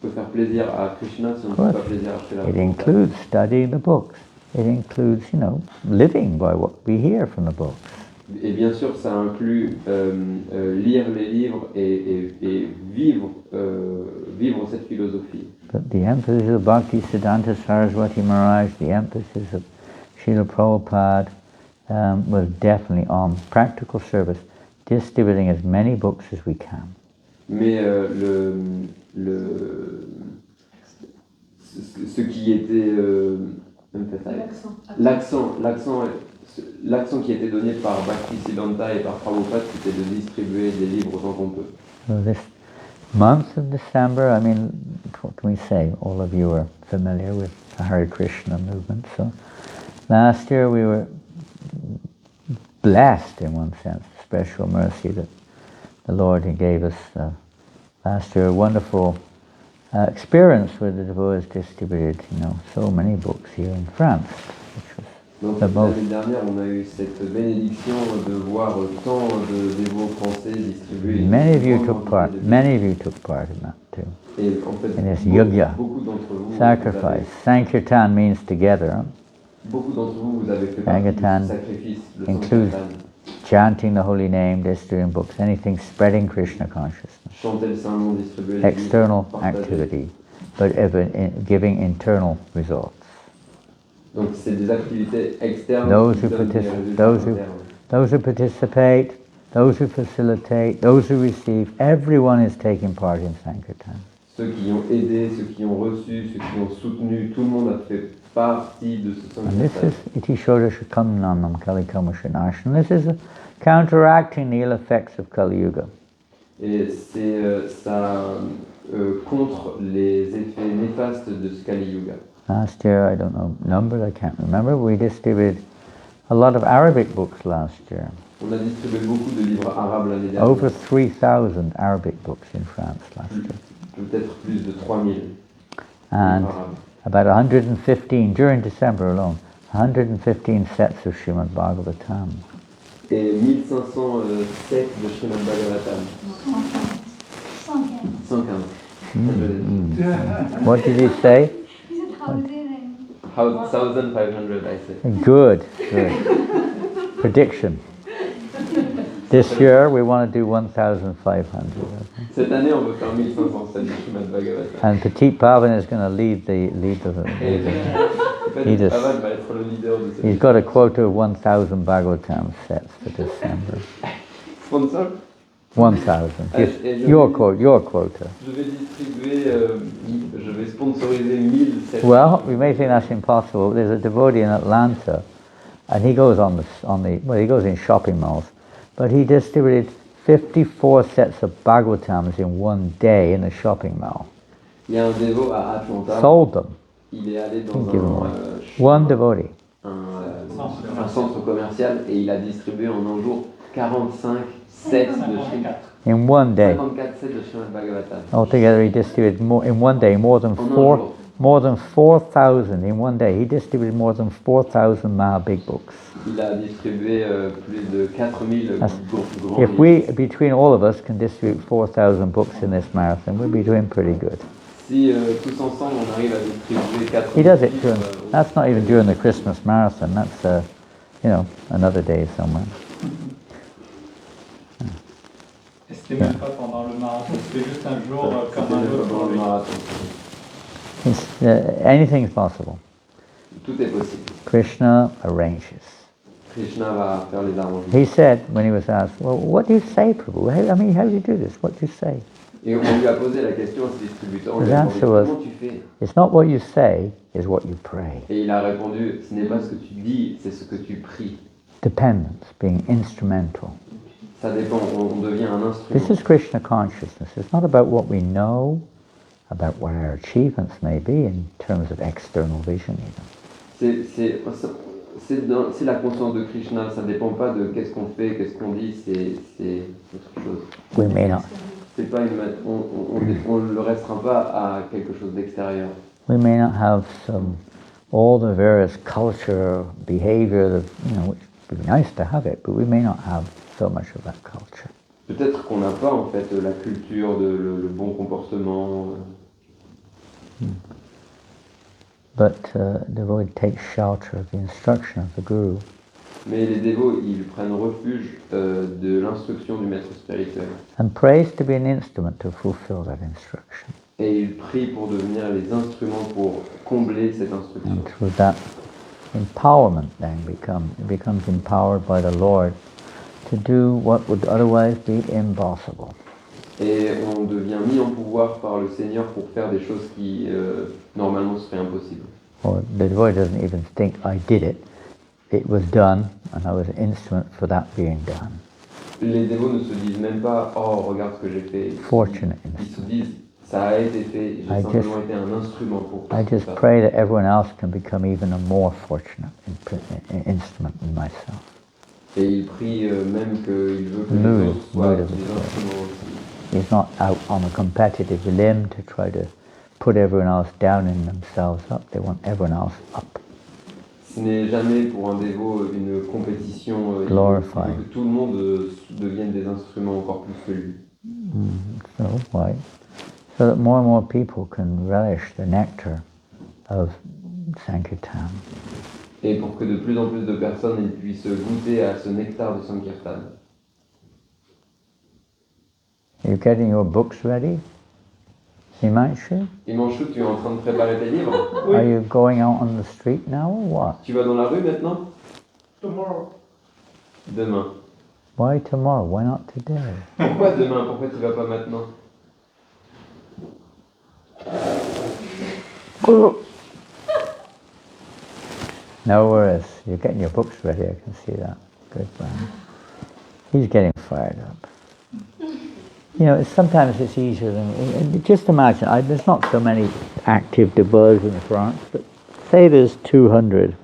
S3: peut faire plaisir à Krishna si on ne
S1: Course.
S3: fait pas plaisir à Srila
S1: It
S3: Prabhupada?
S1: includes studying the books. It includes, living by what we hear from the books.
S3: Et bien sûr, ça inclut lire les livres et vivre cette philosophie.
S1: But the emphasis of Bhakti Siddhanta Saraswati Maharaj, the emphasis of Srila Prabhupada was definitely on practical service, distributing as many books as we can.
S3: Mais ce qui était l'accent qui était donné par Bhakti Siddhanta et par Prabhupada, c'était de distribuer des livres autant qu'on peut.
S1: So this month of December, what can we say? All of you are familiar with the Hare Krishna movement. So last year we were blessed in one sense, special mercy that the Lord He gave us last year a wonderful experience with the devotees distributed, so many books here in France, which was
S3: Donc
S1: The most.
S3: l'année dernière, on a eu cette bénédiction de voir tant de dévots français distribuer une
S1: Many of you
S3: grande
S1: took
S3: quantité
S1: part.
S3: de livres.
S1: Many of you took part in that too.
S3: Et en fait,
S1: In this yugya,
S3: beaucoup d'entre vous,
S1: sacrifice. Sankirtan means together.
S3: beaucoup d'entre vous, vous avez fait partie de
S1: Sankirtan
S3: ce sacrifice, le
S1: includes
S3: Sankirtan.
S1: chanting the holy name, distributing books, anything spreading Krishna consciousness.
S3: Chanter le saint nom, distribuer les
S1: External
S3: livres, partager.
S1: activity, but ever giving internal results.
S3: Donc c'est des activités externes
S1: Those
S3: qui
S1: who
S3: donnent des
S1: participate,
S3: résultats internes.
S1: those who participate, those who facilitate, those who receive, everyone is taking part in Sankirtan.
S3: Ceux qui ont aidé, ceux qui ont reçu, ceux qui ont soutenu, tout le monde a fait partie de ce
S1: And this
S3: Sankirtan.
S1: is iti shodashakam nanam kalikamashanashan. This is counteracting the ill effects of Kali Yuga.
S3: Et c'est ça contre les effets néfastes de ce Kali Yuga.
S1: Last year, I don't know numbers, I can't remember, we distributed a lot of Arabic books last year.
S3: On a distribué beaucoup de livres arabes l'année dernière.
S1: Over 3,000 Arabic books in France last year.
S3: Peut-être plus de 3000 livres
S1: And
S3: arabes.
S1: about 115, during December alone, 115 sets of Srimad Bhagavatam.
S3: Et 1500 sets de Srimad Bhagavatam. 115.
S1: What did he say?
S3: 1500, I say.
S1: Good, good. Prediction. This year we want to do 1,500.
S3: Cette année, on veut faire 1500 sets de Srimad Bhagavatam.
S1: And Petit Pavan is going to lead the
S3: Et
S1: He just-
S3: Pavan va être le leader de cette
S1: He's got a quota of 1,000 Bhagavatam sets for December.
S3: sponsor.
S1: 1,000. Just
S3: Et
S1: your quota.
S3: Je vais distribuer, je vais sponsoriser 1000 sets.
S1: Well, we may think that's impossible. There's a devotee in Atlanta, and he goes he goes in shopping malls, but he distributed 54 sets of Bhagavatams in one day in a shopping mall.
S3: Il y a un dévot à Atlanta.
S1: Sold them.
S3: Il est allé dans
S1: Thank you, Lord.
S3: un
S1: One devotee.
S3: un centre commercial et il a distribué en un jour 45 sets de Srimad.
S1: In one day.
S3: 54 sets de Srimad Bhagavatam.
S1: Altogether, he distributed in one day more than
S3: En un jour.
S1: 4,000 in one day. He distributed more than 4,000 Mahabig books.
S3: Il a distribué plus de 4000 grands
S1: If
S3: livres.
S1: we, between all of us, can distribute 4,000 books in this marathon, we'll be doing pretty good.
S3: Si tous ensemble on arrive à distribuer 4000
S1: He does it
S3: livres,
S1: during, that's not even during the Christmas marathon, that's, another day somewhere.
S2: Et c'était même pas pendant le marathon, c'était juste un jour comme
S3: c'était
S2: un
S3: même
S2: autre
S3: pas
S2: pour
S3: pendant le
S2: lui.
S3: marathon.
S1: Anything's possible.
S3: Tout est possible.
S1: Krishna arranges.
S3: Krishna va faire les arrangements.
S1: He said, when he was asked, well, what do you say, Prabhu? How do you do this? What do you say?
S3: Et on lui a posé la question à ce distributeur, on lui
S1: The
S3: a demandé
S1: answer was-
S3: comment tu fais.
S1: It's not what you say, it's what you pray.
S3: Et il a répondu, ce n'est pas ce que tu dis, c'est ce que tu pries.
S1: Dependence, being instrumental.
S3: Ça dépend, on devient un
S1: This
S3: instrument.
S1: is Krishna consciousness. It's not about what we know, about what our achievements may be in terms of external vision even.
S3: C'est la conscience de Krishna, ça ne dépend pas de qu'est-ce qu'on fait, qu'est-ce qu'on dit, c'est autre chose.
S1: We may not,
S3: C'est pas on ne le restreint pas à quelque chose d'extérieur.
S1: we may not have all the various culture, behavior, which would be nice to have it, but we may not have so much of that culture.
S3: Peut-être qu'on n'a pas en fait la culture, le bon comportement.
S1: But devotee takes shelter of the instruction of the Guru.
S3: Mais les dévots, ils prennent refuge de l'instruction du maître spirituel.
S1: And prays to be an instrument to fulfill that instruction.
S3: Et ils prient pour devenir les instruments pour combler cette instruction.
S1: And through that empowerment then becomes empowered by the Lord to do what would otherwise be impossible.
S3: Et on devient mis en pouvoir par le Seigneur pour faire des choses qui normalement seraient impossibles.
S1: Or the devotee doesn't even think I did it. It was done and I was an instrument for that being done.
S3: Les dévots ne se disent même pas « Oh, regarde ce que j'ai fait ».
S1: Fortunate.
S3: Ils se disent « Ça a été fait, j'ai simplement été un instrument pour
S1: I
S3: faire
S1: just
S3: ça ».
S1: pray that everyone else can become even a more fortunate instrument than myself.
S3: Et il prie même qu'il veut que
S1: Mood,
S3: les autres soient
S1: mood
S3: des
S1: of the
S3: instruments aussi.
S1: He's not out on a competitive limb to try to put everyone else down and themselves up. They want everyone else up.
S3: Ce n'est jamais pour un dévot une compétition. Il
S1: Glorify.
S3: faut que tout le monde devienne des instruments encore plus que lui.
S1: So, why? So that more and more people can relish the nectar of Sankirtan.
S3: Et pour que de plus en plus de personnes ils puissent goûter à ce nectar de Sankirtan.
S1: Are you getting your books ready? Himanshu?
S3: Himanshu, tu es en train de préparer tes livres?
S1: Are you going out on the street now or what?
S3: Tu vas dans la rue maintenant?
S2: Tomorrow.
S3: Demain.
S1: Why tomorrow? Why not today?
S3: Pourquoi demain? Pourquoi tu vas pas maintenant?
S1: No worries. You're getting your books ready, I can see that. Good man. He's getting fired up. You know, sometimes it's easier than... Just imagine, there's not so many active devotees in France, but say there's 200.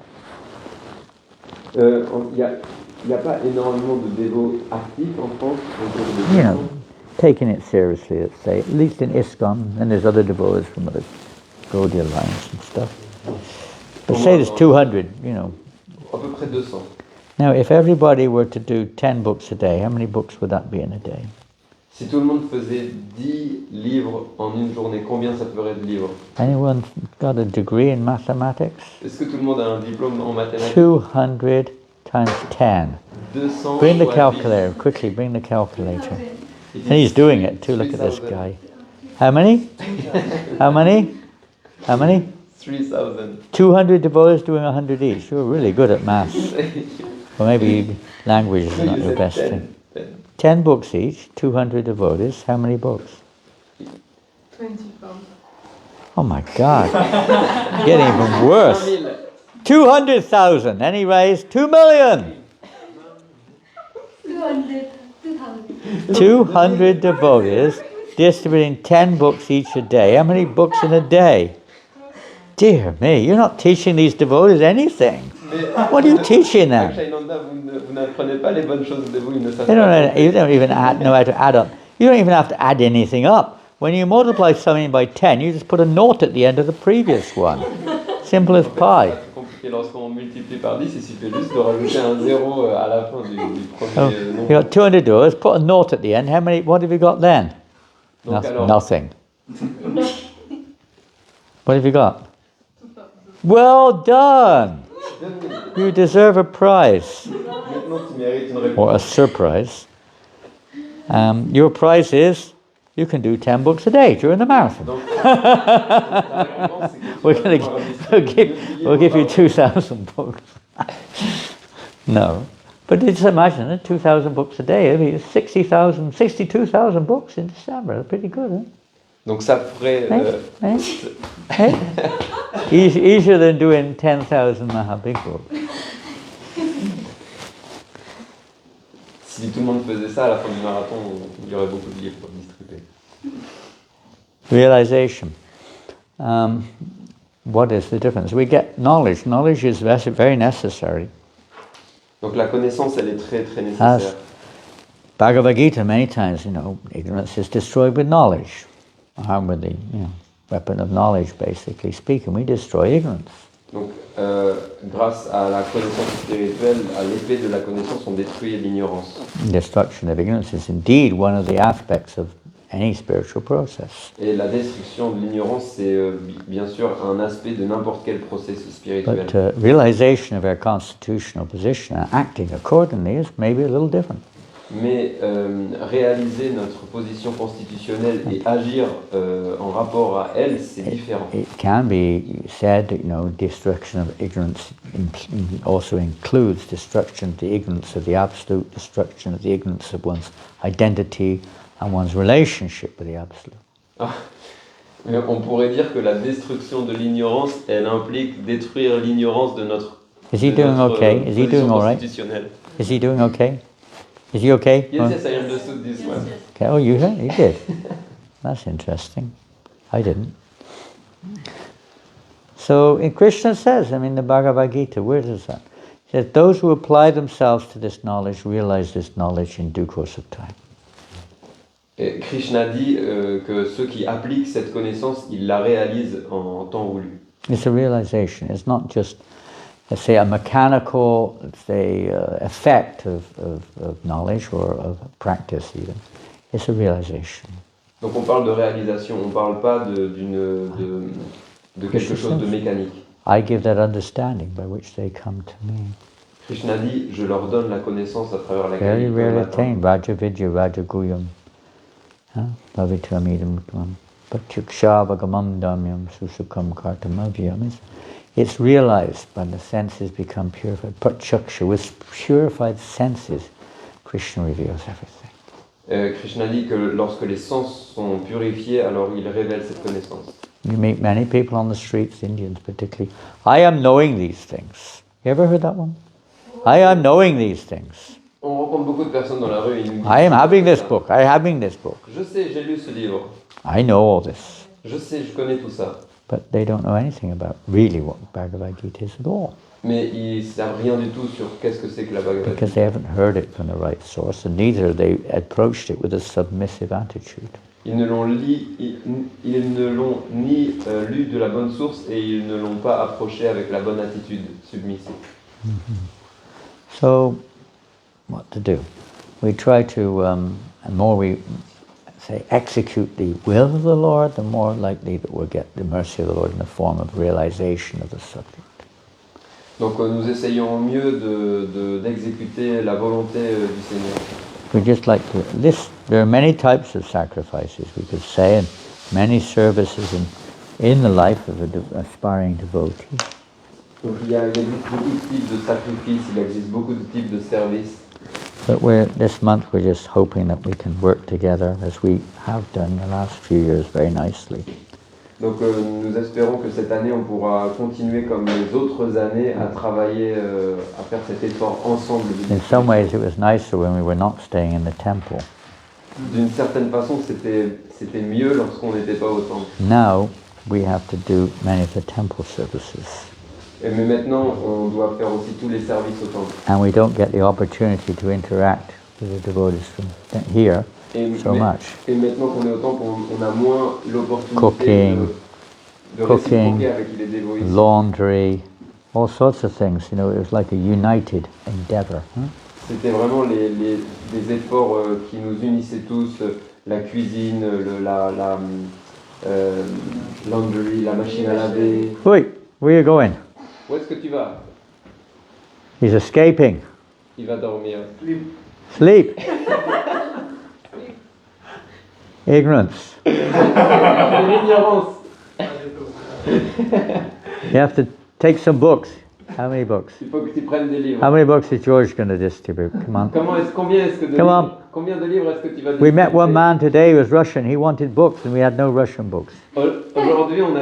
S3: Il n'y a pas énormément de dévots actifs en France.
S1: You know, taking it seriously, let's say, at least in ISKCON, and there's other devotees from other Gaudiya lines and stuff. But say there's 200, you know.
S3: À peu près 200.
S1: Now, if everybody were to do 10 books a day, how many books would that be in a day?
S3: Si tout le monde faisait 10 livres en une journée, combien ça ferait de livres?
S1: Anyone got a degree in mathematics?
S3: Est-ce que tout le monde a un diplôme en mathématiques?
S1: 200 times 10.
S3: 200
S1: Bring the
S3: fois
S1: calculator, quickly, bring the calculator. And he's doing it too, look at this guy. How many? How many? How many?
S3: 3,000.
S1: 200 devotees doing 100 each. You're really good at maths. Or maybe language is not your best thing. 10 books each, 200 devotees. How many books?
S4: 24.
S1: Oh my God. Getting even worse. 200,000. And he raised 2 million. 200 devotees distributing 10 books each a day. How many books in a day? Dear me, you're not teaching these devotees anything. What are you teaching them?
S3: Vous n'apprenez pas les bonnes choses de vous, ils ne savent
S1: They
S3: pas.
S1: you don't even know how to add up. You don't even have to add anything up. When you multiply something by 10, you just put a naught at the end of the previous one. Simple as pie.
S3: C'est compliqué lorsqu'on multiplie par 10, il suffit juste de rajouter un 0 à la fin du
S1: Oh,
S3: premier
S1: you
S3: nombre.
S1: got 200 dollars, put a naught at the end. How many? What have you got then?
S3: Donc alors,
S1: Nothing. What have you got? Well done. You deserve a prize
S3: maintenant tu mérites une réponse.
S1: or a surprise. Your prize is you can do 10 books a day during the marathon.
S3: Donc, la récompense, c'est que tu vas pouvoir
S1: We'll give you
S3: distribuer
S1: 2,000 books. No. But just imagine it, 2,000 books a day. I mean, 62,000 books in December. That's pretty good, huh?
S3: Donc ça ferait...
S1: Hey? Easier than doing 10,000 Mahabig books.
S3: Si tout le monde faisait ça à la fin du marathon, il y aurait beaucoup de livres distribués.
S1: Realization. What is the difference? We get knowledge. Knowledge is very necessary.
S3: Donc la connaissance, elle est très très
S1: As
S3: nécessaire.
S1: Bhagavad Gita, many times, ignorance is destroyed with knowledge. Armed with the weapon of knowledge, basically speaking, we destroy ignorance.
S3: Donc grâce à la connaissance spirituelle, à l'épée de la connaissance, on détruit l'ignorance.
S1: Destruction of ignorance is indeed one of the aspects of any spiritual process.
S3: Et la destruction de l'ignorance, c'est bien sûr un aspect de n'importe quel processus spirituel.
S1: But realization of our constitutional position and acting accordingly is maybe a little different.
S3: Mais réaliser notre position constitutionnelle et agir en rapport à elle, c'est différent.
S1: It can be said that, destruction of ignorance also includes destruction of the ignorance of the absolute, destruction of the ignorance of one's identity and one's relationship with the absolute.
S3: Mais on pourrait dire que la destruction de l'ignorance, elle implique détruire l'ignorance de notre
S1: Is he doing okay? Is he doing all right?
S3: constitutionnelle.
S1: Is he doing okay? Is he okay?
S3: Yes, I understood this one.
S1: Okay. Oh, you did. That's interesting. I didn't. So, Krishna says, the Bhagavad Gita, where is that? He says, those who apply themselves to this knowledge realize this knowledge in due course of time.
S3: Et Krishna dit que ceux qui appliquent cette connaissance, ils la réalisent en temps voulu.
S1: It's a realization. It's not just, let's say, a mechanical, let's say, effect of knowledge or of practice even. It's a realization.
S3: Donc on parle de réalisation, on ne parle pas de quelque chose de mécanique.
S1: I give that understanding by which they come to me.
S3: Krishna dit, je leur donne la connaissance à travers laquelle
S1: Very
S3: ils peuvent
S1: rarely
S3: m'atteindre.
S1: attained. Raja Vidya, Raja Guyam. Lavitamidam Tvam. Patyukshabagamam damyam susukam kartamavyam. It's realized when the senses become purified. Patyaksha, with purified senses, Krishna reveals everything.
S3: Krishna dit que lorsque les sens sont purifiés, alors il révèle cette connaissance.
S1: You meet many people on the streets, Indians particularly. I am knowing these things. You ever heard that one? I am knowing these things.
S3: On rencontre beaucoup de personnes dans la rue et ils nous disent,
S1: I am having this book. I am having this book.
S3: je sais, j'ai lu ce livre.
S1: I know all this.
S3: Je sais, je connais tout ça.
S1: But they don't know anything about really what Bhagavad Gita is at all.
S3: Mais ils ne savent rien du tout sur qu'est-ce que c'est que la Bhagavad Gita.
S1: Because they haven't heard it from the right source, and neither they approached it with a submissive attitude.
S3: Ils ne l'ont ni lu de la bonne source et ils ne l'ont pas approché avec la bonne attitude submissive.
S1: So, what to do? We try to, the more we say execute the will of the Lord, the more likely that we'll get the mercy of the Lord in the form of realization of the subject.
S3: Donc nous essayons mieux d'exécuter la volonté du Seigneur.
S1: We just like to list. There are many types of sacrifices, we could say, and many services in the life of an aspiring devotee.
S3: Donc il y a beaucoup de types de sacrifices, il existe beaucoup de types de services.
S1: But this month we're just hoping that we can work together, as we have done the last few years very nicely.
S3: Donc nous espérons que cette année on pourra continuer comme les autres années à travailler, à faire cet effort ensemble.
S1: In some ways it was nicer when we were not staying in the temple.
S3: D'une certaine façon c'était mieux lorsqu'on n'était pas au temple.
S1: Now we have to do many of the temple services.
S3: Mais maintenant on doit faire aussi tous les services au temple.
S1: And we don't get the opportunity to interact with the devotees from here so much.
S3: Et maintenant qu'on est au temple, on a moins l'opportunité
S1: Cooking,
S3: de réciproquer avec les dévotés.
S1: Laundry, all sorts of things. You know, it was like a united endeavor.
S3: C'était vraiment des efforts qui nous unissaient tous, la cuisine, la laundry, la machine à laver.
S1: Wait, where are you going?
S3: Où est-ce que tu vas?
S1: He's escaping.
S3: Il va dormir.
S1: Sleep. Ignorance.
S3: L'ignorance.
S1: You have to take some books. How many books?
S3: Il faut que tu prennes des livres.
S1: How many books is George going to distribute? Come on.
S3: Combien de livres est-ce que tu vas distribuer?
S1: We met one man today who was Russian. He wanted books and we had no Russian books.
S3: Aujourd'hui, on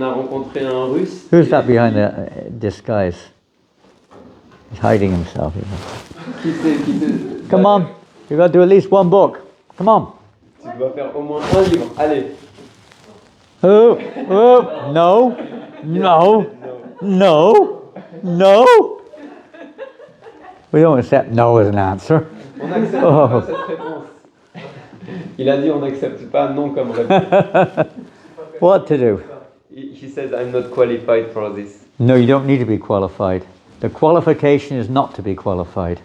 S3: a rencontré un Russe.
S1: Who's that behind the disguise? He's hiding himself.
S3: Qui sait,
S1: Come on. You've got to do at least one book. Come on.
S3: Tu dois faire au moins un livre. Allez.
S1: Oh, no, no, no, no. We don't accept no as an answer.
S3: On n'accepte pas cette réponse. Il a dit on n'accepte pas non comme réponse.
S1: What to do?
S3: He says I'm not qualified for this.
S1: No, you don't need to be qualified. The qualification is not to be qualified.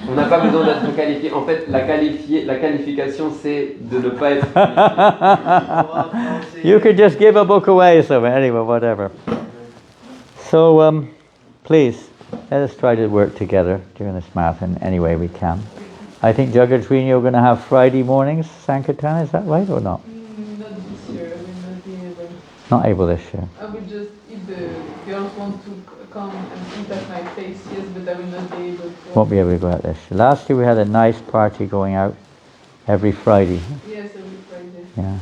S3: On n'a pas besoin d'être qualifié. En fait, la qualification, c'est de ne pas être qualifié.
S1: You could just give a book away somewhere, anyway, whatever. So, please, let us try to work together during this marathon any way we can. I think Jagadrini, you're going to have Friday mornings, Sankirtan, is that right or not?
S4: Not this year, I will not be able.
S1: Not able this year.
S4: I will just, if the girls want to come and eat at my place, yes, but I will not be able to.
S1: Won't be able to go out this year. Last year we had a nice party going out every Friday.
S4: Yes, every Friday.
S1: Yeah.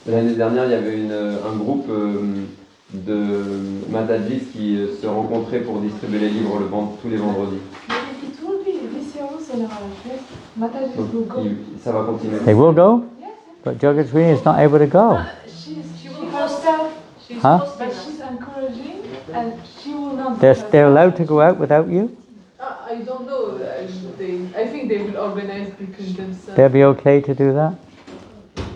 S3: L'année dernière, il y avait un groupe de Matadjis qui se rencontraient pour distribuer les livres tous les vendredis.
S5: It will be this year also in our church. Mataji
S3: Donc,
S5: will go.
S3: ça va continuer.
S1: They will go,
S5: Yes,
S1: but Jagadrini is not able to go.
S5: she will herself,
S1: Huh?
S5: but she's encouraging and she will not.
S1: They're allowed to go out without you?
S4: I don't know. I think they will organize between themselves.
S1: They'll be okay to do that?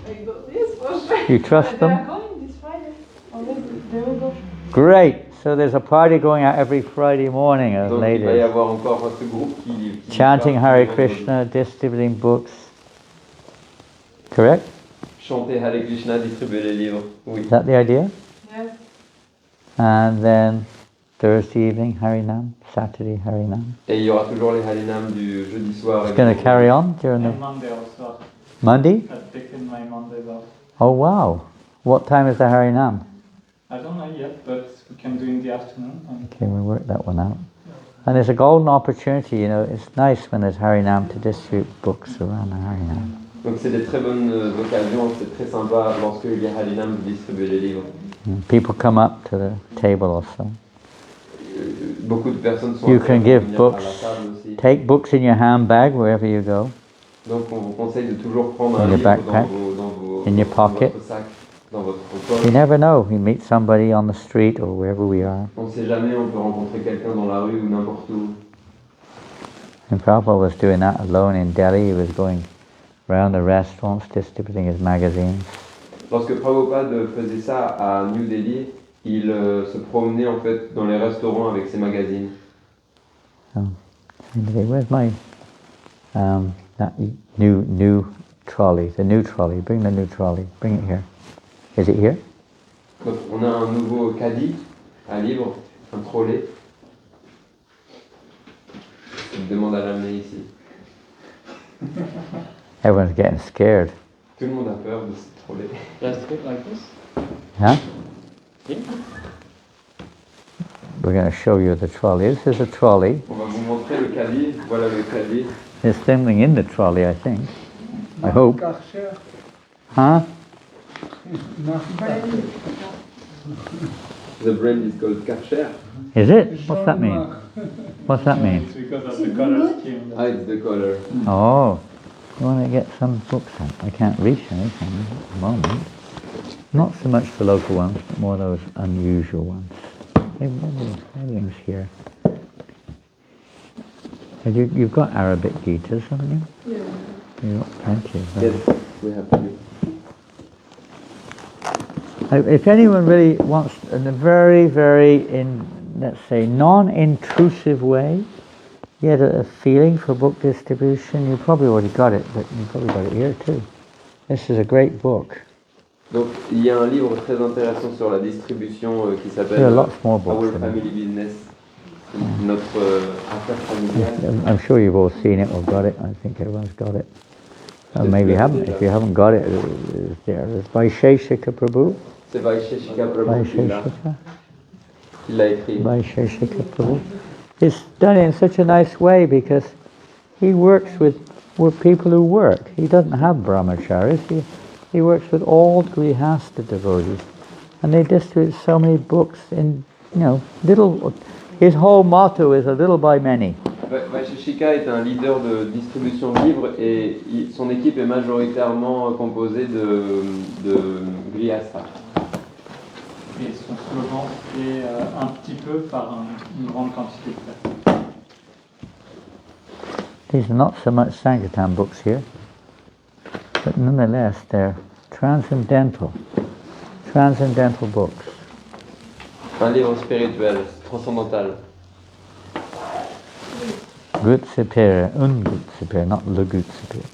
S4: I don't, yes, for sure.
S1: You trust
S5: They are
S1: them?
S5: going this Friday. Already, they will go.
S1: Great. So there's a party going out every Friday morning of
S3: Donc il va y
S1: ladies
S3: avoir encore ce groupe qui
S1: chanting
S3: part
S1: Hare
S3: tous les
S1: Krishna, distributing books. Correct?
S3: vendredis. Chanter Hare Krishna, distribuer les livres. Oui.
S1: Is that the idea?
S5: Yeah.
S1: And then Thursday evening Harinam, Saturday Harinam.
S3: Et il y aura toujours les Harinam du jeudi soir.
S1: It's going to carry on during
S2: And
S1: the
S2: Monday also.
S1: Monday?
S2: I've taken my Mondays off.
S1: Oh wow! What time is the Harinam?
S2: I don't know yet, but we can do in the afternoon. And
S1: Okay, we'll work that one out. And it's a golden opportunity, you know, it's nice when there's Harinam to distribute books around the Harinam.
S3: Donc c'est des très bonnes occasions, c'est très sympa lorsque il y a Harinam de distribuer les livres.
S1: People come up to the table also.
S3: Beaucoup de personnes sont
S1: You
S3: amenées
S1: can
S3: à
S1: give
S3: venir
S1: books.
S3: à la table aussi.
S1: Take books in your handbag wherever you go.
S3: Donc on vous conseille de toujours prendre
S1: In
S3: un
S1: your
S3: livre
S1: backpack, in your
S3: dans
S1: pocket.
S3: votre sac, dans votre poche.
S1: You never know, you meet somebody on the street or wherever we are.
S3: On ne sait jamais, on peut rencontrer quelqu'un dans la rue ou n'importe où.
S1: And Prabhupada was doing that alone in Delhi. He was going around the restaurants distributing his magazines.
S3: Lorsque Prabhupada faisait ça à New Delhi, il se promenait en fait dans les restaurants avec ses magazines.
S1: So, anyway, where's my that new trolley? The new trolley. Bring the new trolley. Bring it here. Is it here?
S3: Donc on a un nouveau caddie à livres, un trolley. Il me demande à l'amener ici.
S1: Everyone's getting scared.
S3: Tout le monde a peur de ce trolley.
S2: just put like this.
S1: Huh?
S2: Yeah.
S1: We're going to show you the trolley. This is a trolley.
S3: On va vous montrer le caddie. Voilà le caddie.
S1: There's something in the trolley, I think. I hope. Huh?
S3: The brand is called Karcher.
S1: Is it? What's that mean? What's that mean?
S2: It's because of the color scheme.
S3: Ah, it's the color.
S1: Oh, you want to get some books out? I can't reach anything at the moment. Not so much the local ones, but more those unusual ones. Everything's here. And you've got Arabic Gitas, haven't you?
S4: Yeah.
S1: You've got plenty of them.
S3: Yes, we have to.
S1: If anyone really wants, in a very, let's say, non-intrusive way, yet a feeling for book distribution, you probably already got it, but you probably got it here too. This is a great book.
S3: Donc il y a un livre très intéressant sur la distribution qui s'appelle
S1: There are lots more books
S3: Our
S1: in it.
S3: Family Business, notre affaire familiale.
S1: I'm sure you've all seen it or got it. I think everyone's got it. Maybe you haven't. If you haven't got it, it's there. It's by Sheshika Prabhu.
S3: C'est Vaisheshika Prabhu qui l'a écrit.
S1: By Sheshika Prabhu. It's done in such a nice way because he works with people who work. He doesn't have brahmacharis. He works with all grihasta devotees. And they distribute so many books in, little. His whole motto is a little by many.
S3: Vaisheshika est un leader de distribution de livres et son équipe est majoritairement composée de grihasta.
S2: Et son slogan, c'est un petit peu par une grande quantité de personnes.
S1: These are not so much Sankirtan books here, but nonetheless they're transcendental books.
S3: Un livre spirituel, transcendantal.
S1: Good superior, ungood superior, not the good superior.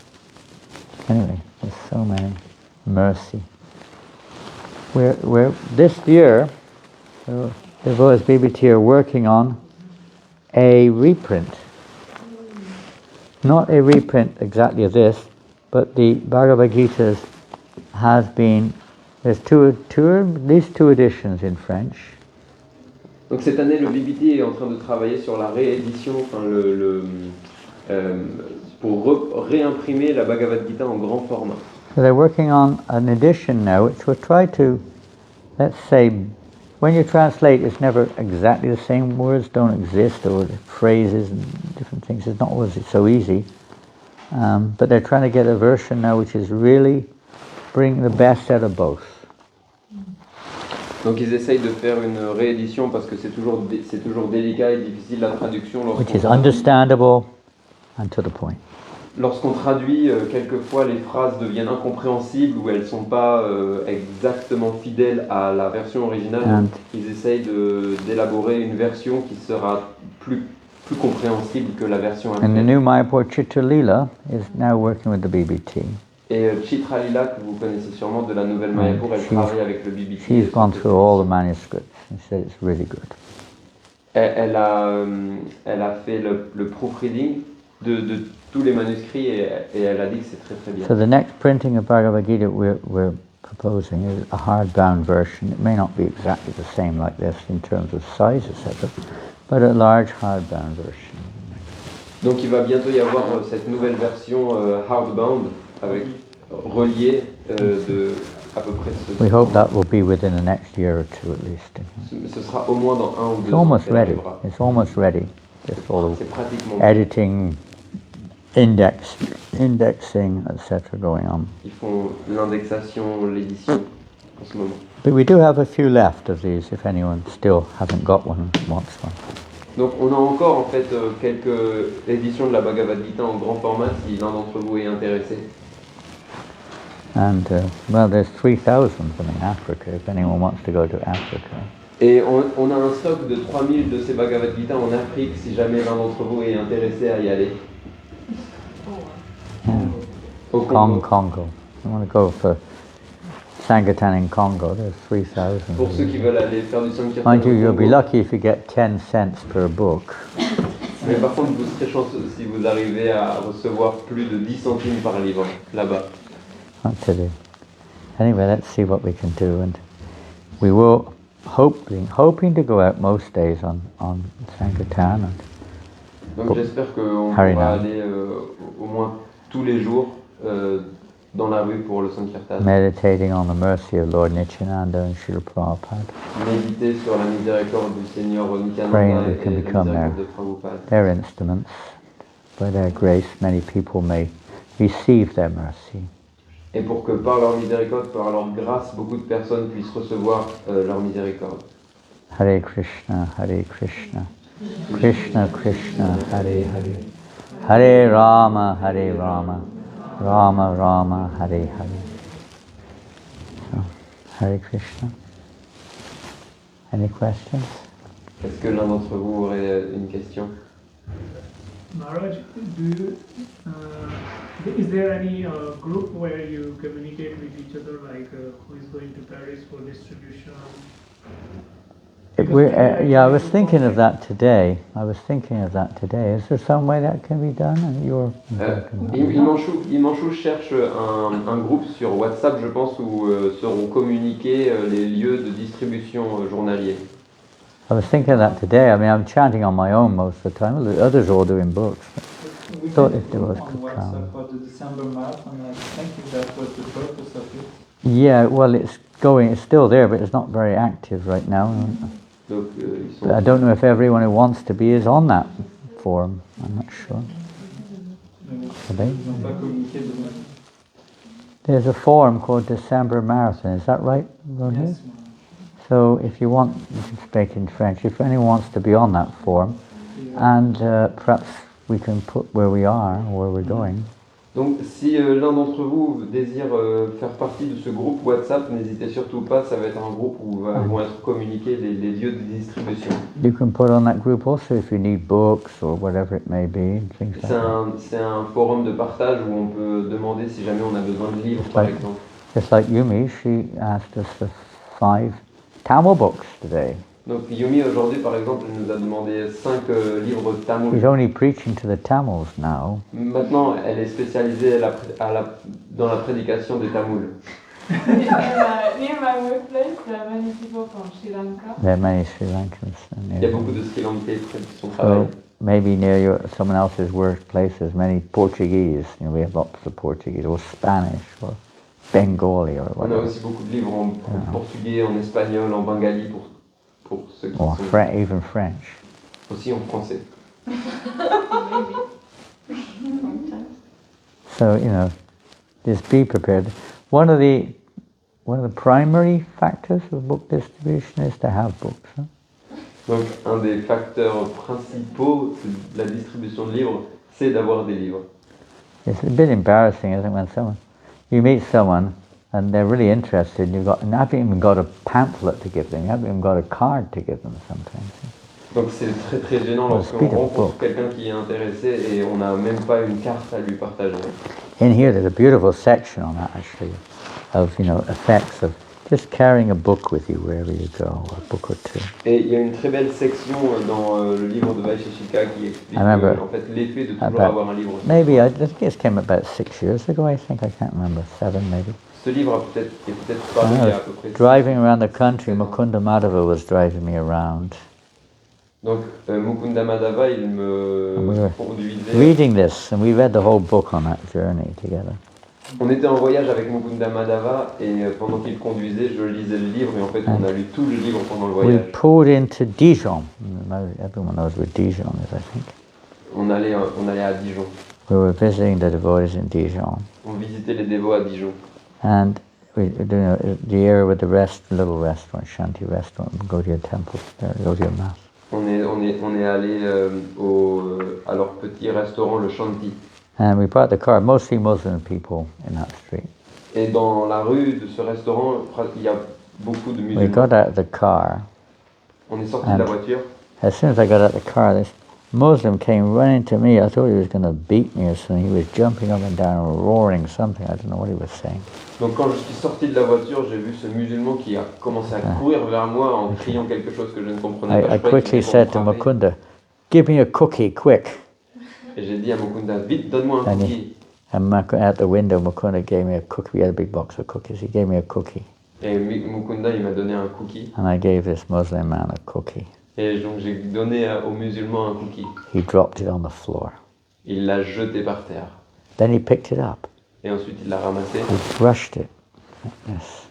S1: Anyway, there's so many. Mercy. We're this year, the Devotees BBT are working on a reprint. Not a reprint exactly of this, but the Bhagavad Gita has been, there's at least two editions in French.
S3: Donc cette année, le BBT est en train de travailler sur la réédition, pour réimprimer la Bhagavad Gita en grand format.
S1: So they're working on an edition now which will try to, let's say, when you translate, it's never exactly the same. Words don't exist, or phrases and different things. It's not always so easy. But they're trying to get a version now which is really bring the best out of both.
S3: Donc ils essayent de faire une réédition parce que c'est toujours délicat et difficile la traduction
S1: Which is understandable and to the point.
S3: lorsqu'on traduit, quelquefois les phrases deviennent incompréhensibles ou elles ne sont pas exactement fidèles à la version originale. Donc, ils essayent d'élaborer une version qui sera plus compréhensible que la version
S1: And the
S3: actuelle.
S1: new Mayapur Chitralila is now working with the BBT.
S3: Et Chitra Lila, que vous connaissez sûrement de la nouvelle Mayapur, elle travaille avec le BBT.
S1: She's gone through all the manuscripts and said it's really good.
S3: Elle a fait le proofreading de tous les manuscrits et elle a dit que c'est très très bien.
S1: So the next printing of Bhagavad Gita we're proposing is a hardbound version. It may not be exactly the same like this in terms of size, etc., but a large hardbound version.
S3: Donc il va bientôt y avoir cette nouvelle version hardbound avec relié de à peu près ce.
S1: We hope that will be within the next year or two at least.
S3: Ce sera au moins dans 1 ou 2
S1: It's
S3: ans.
S1: almost ready. It's almost ready. Just all
S3: C'est
S1: the
S3: pratiquement
S1: editing, indexing, etc. going on.
S3: Ils font l'indexation, l'édition en ce moment.
S1: But we do have a few left of these if anyone still hasn't got one and wants one.
S3: Donc on a encore en fait quelques éditions de la Bhagavad Gita en grand format si l'un d'entre vous est intéressé.
S1: And well, there's 3,000 of them in Africa if anyone wants to go to Africa.
S3: Et on a un stock de 3000 de ces Bhagavad Gita en Afrique si jamais l'un d'entre vous est intéressé à y aller. Au Congo.
S1: Congo. You want to go for Sankirtan in Congo, there's 3,000.
S3: Pour ceux qui veulent aller faire du Sankirtan
S1: Mind you,
S3: au
S1: you'll be
S3: Congo.
S1: lucky if you get 10 cents per book.
S3: Mais par contre, vous serez chanceux si vous arrivez à recevoir plus de 10 centimes par livre là-bas.
S1: Not to do. Anyway, let's see what we can do, and we will hoping to go out most days on Sankirtan.
S3: Donc j'espère qu'on pourra aller au moins tous les jours dans la rue pour le Sankirtan.
S1: Meditating on the mercy of Lord Nityananda and Srila Prabhupada.
S3: Méditer sur la miséricorde du Seigneur
S1: Praying
S3: Nityananda
S1: we
S3: et
S1: can
S3: la
S1: become
S3: miséricorde de Prabhupada.
S1: their instruments. By their grace, many people may receive their mercy.
S3: Et pour que par leur miséricorde, par leur grâce, beaucoup de personnes puissent recevoir leur miséricorde.
S1: Hare Krishna, Hare Krishna, Krishna Krishna, Hare Hare, Hare Rama, Hare Rama, Rama Rama, Hare Hare. So, Hare Krishna. Any questions?
S3: Est-ce que l'un d'entre vous aurait une question?
S2: Maharaj, is there any group where you communicate with each other, like who is going to Paris for distribution?
S1: Yeah, I was thinking of that today. Is there some way that can be done?
S3: Imanchou cherche un groupe sur WhatsApp, je pense, où seront communiqués les lieux de distribution journaliers.
S1: I was thinking of that today. I mean, I'm chanting on my own most of the time. The others are all doing books.
S2: We
S1: Thought
S2: did
S1: if there was
S2: on
S1: could
S2: WhatsApp
S1: come.
S2: for the December marathon. I think that was the purpose of it.
S1: Yeah, well, it's still there, but it's not very active right now.
S3: Donc,
S1: But I don't know if everyone who wants to be is on that forum. I'm not sure. Are they?
S2: Ils n'ont pas communiqué de même.
S1: There's a forum called December Marathon. Is that right, Ronnie?
S2: Yes,
S1: So if you want, you can speak in French. If anyone wants to be on that forum, and perhaps we can put where we are, where we're going.
S3: Donc si l'un d'entre vous désire faire partie de ce groupe WhatsApp, n'hésitez surtout pas, ça va être un groupe où vont être communiqués les lieux de distribution.
S1: You can put on that group also if you need books or whatever it may be, things like that.
S3: C'est un forum de partage où on peut demander si jamais on a besoin de livres, par exemple.
S1: Just like Yumi, she asked us for 5 Tamil books today.
S3: Donc Yumi aujourd'hui par exemple elle nous a demandé 5 livres tamoul.
S1: She's only preaching to the Tamils now.
S3: Maintenant elle est spécialisée dans la prédication des tamouls.
S5: Near my workplace, there are many people from Sri Lanka.
S1: There are many Sri Lankans.
S3: Il y a beaucoup de Sri Lankais près de son travail.
S1: So maybe near someone else's workplace there's many Portuguese. You know, we have lots of Portuguese or Spanish or Bengali or
S3: On a
S1: whatever.
S3: aussi beaucoup de livres en portugais, en espagnol, en bengali pour ceux qui
S1: Or
S3: sont
S1: even French.
S3: aussi en français.
S1: So, you know, just be prepared. One of the primary factors of book distribution is to have books. Huh?
S3: Donc un des facteurs principaux de la distribution de livres, c'est d'avoir des livres.
S1: It's a bit embarrassing, isn't it, when you meet someone and they're really interested, and you haven't even got a pamphlet to give them, you haven't even got a card to give them sometimes.
S3: Donc c'est très très gênant lorsqu'on rencontre quelqu'un qui est intéressé et on n'a même pas une carte à lui partager.
S1: In here there's a beautiful section on that actually, of effects of just carrying a book with you wherever you go, a book or two.
S3: Et il y a une très belle section dans le livre de Vaisheshika qui explique en fait l'effet de toujours avoir un livre.
S1: Maybe I think it came about 6 years ago. I can't remember, 7 maybe.
S3: Ce livre est peut-être paru il y a à peu près.
S1: Driving around the country, Mukunda Madhava was driving me around.
S3: Donc Mukunda Madhava, il me conduisait.
S1: Reading this, and we read the whole book on that journey together.
S3: On était en voyage avec Mukunda Madhava et pendant qu'il conduisait, je lisais le livre et en fait on a lu tout le livre pendant le voyage.
S1: We pulled into Dijon. Everyone knows where Dijon is, I think.
S3: On allait à Dijon.
S1: We were visiting the devotees in Dijon.
S3: On visitait les dévots à Dijon.
S1: And we the area with the little restaurant, Shanti restaurant, go to your temple, go to your mass.
S3: On est allé à leur petit restaurant, le Shanti.
S1: And we parked the car, mostly Muslim people in that street.
S3: Et dans la rue de ce restaurant, il y a beaucoup de musulmans.
S1: We got out of the car.
S3: On est sorti de la voiture.
S1: As soon as I got out of the car, this Muslim came running to me. I thought he was going to beat me or something. He was jumping up and down, roaring something. I don't know what he was saying.
S3: Donc quand je suis sorti de la voiture, j'ai vu ce musulman qui a commencé à courir vers moi en criant quelque chose que je ne comprenais pas.
S1: I quickly said to Mukunda, "Give me a cookie, quick."
S3: Et j'ai dit à Mukunda, vite, donne-moi un cookie.
S1: And out the window, Mukunda gave me a cookie. We had a big box of cookies. He gave me a cookie.
S3: Et Mukunda, il m'a donné un cookie.
S1: And I gave this Muslim man a cookie.
S3: Et donc j'ai donné au musulman un cookie.
S1: He dropped it on the floor.
S3: Il l'a jeté par terre.
S1: Then he picked it up.
S3: Et ensuite il l'a ramassé.
S1: He brushed it. Yes.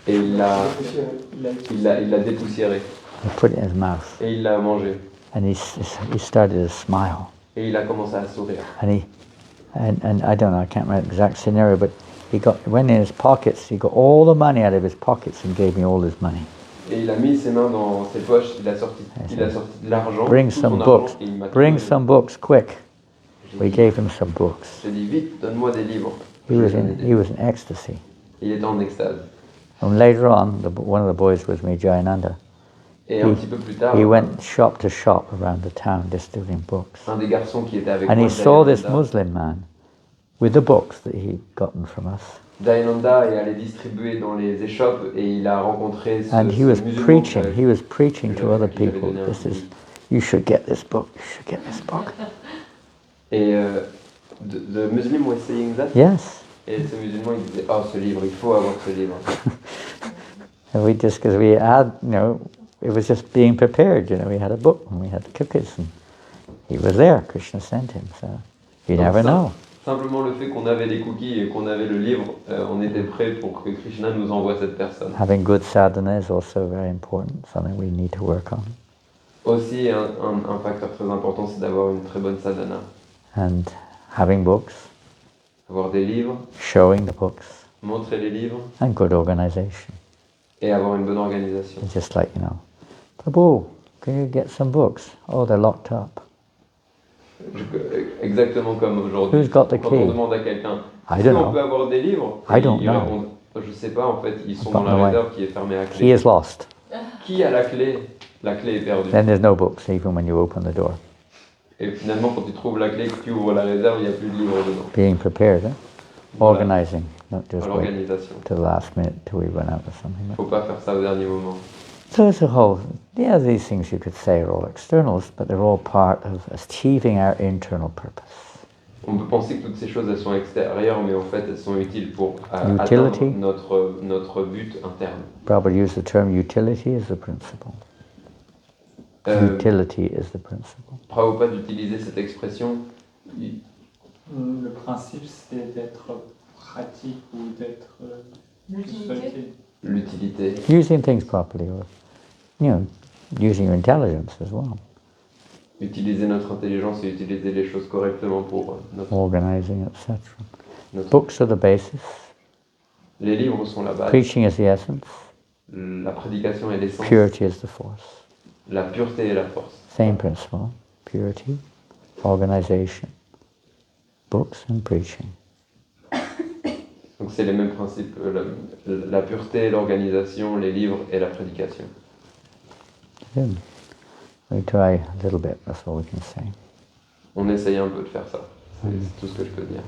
S3: Et il l'a dépoussiéré.
S1: He put it in his mouth.
S3: Et il l'a mangé.
S1: And he started to smile.
S3: Et il a commencé à sourire.
S1: And I don't know, I can't remember the exact scenario, but went in his pockets, he got all the money out of his pockets and gave me all his money.
S3: Et il a mis ses mains dans ses poches, il a sorti de l'argent.
S1: Bring some books. Bring some books, quick. We gave him some books.
S3: J'ai dit vite, donne-moi des livres.
S1: He was in ecstasy.
S3: Il était en extase.
S1: And later on, one of the boys with me, Jayananda,
S3: Et un petit peu plus tard,
S1: he went shop to shop around the town distributing books.
S3: Un des garçons qui était avec
S1: and
S3: moi,
S1: he saw this Muslim man with the books that he'd gotten from us.
S3: Dayananda est allé distribuer dans les échoppes et il a rencontré ce
S1: And he was
S3: musulman.
S1: He was preaching to other people. You should get this book. You should get this book.
S3: Et the Muslim was saying that.
S1: Yes.
S3: Et ce musulman il disait, oh ce livre, il faut avoir ce livre.
S1: And because we had, it was just being prepared. We had a book and we had the cookies, and he was there. Krishna sent him, so you never know.
S3: Simplement le fait qu'on avait des cookies et qu'on avait le livre, on était prêt pour que Krishna nous envoie cette personne.
S1: Having good sadhana is also very important, something we need to work on.
S3: Aussi, un facteur très important, c'est d'avoir une très bonne sadhana.
S1: And having books.
S3: Avoir des livres.
S1: Showing the books.
S3: Montrer les livres.
S1: And good organization.
S3: Et avoir une bonne organisation.
S1: It's just like, Prabhu, can you get some books? Oh, they're locked up.
S3: Exactement comme aujourd'hui.
S1: Who's got the key?
S3: Quand on demande à quelqu'un, est-ce qu'on peut avoir des livres?
S1: I don't know.
S3: Répond, je sais pas, en fait, ils sont dans la réserve qui est fermée à clé.
S1: Key is lost.
S3: Qui a la clé? La clé est perdue.
S1: Then there's no books, even when you open the door.
S3: Et finalement, quand tu trouves la clé, que tu ouvres la réserve, il n'y a plus de livres dedans.
S1: Being prepared, Organizing, not just wait till the last minute till we run out of something.
S3: Faut pas faire ça au dernier moment.
S1: So it's a whole, these things you could say are all externals, but they're all part of achieving our internal purpose.
S3: On peut penser que toutes ces choses, elles sont extérieures, mais en fait, elles sont utiles pour atteindre notre but interne.
S1: Prabhupada used the term utility as the principle. Utility is the principle.
S3: Prabhupada utilisait cette expression.
S2: Le principe, c'est d'être pratique ou d'être
S3: l'utilité.
S1: Using things properly, or using your intelligence as well.
S3: Utiliser notre intelligence et utiliser les choses correctement pour notre
S1: organizing, etc. Books are the basis.
S3: Les livres sont la base.
S1: Preaching is the essence.
S3: La prédication est l'essence.
S1: Purity is the force.
S3: La pureté est la force.
S1: Same principle. Purity, organization, books and preaching.
S3: Donc c'est les mêmes principes, la pureté, l'organisation, les livres et la prédication.
S1: Good. We try a little bit, that's all we can say.
S3: On essaye un peu de faire ça, c'est tout ce que je peux dire.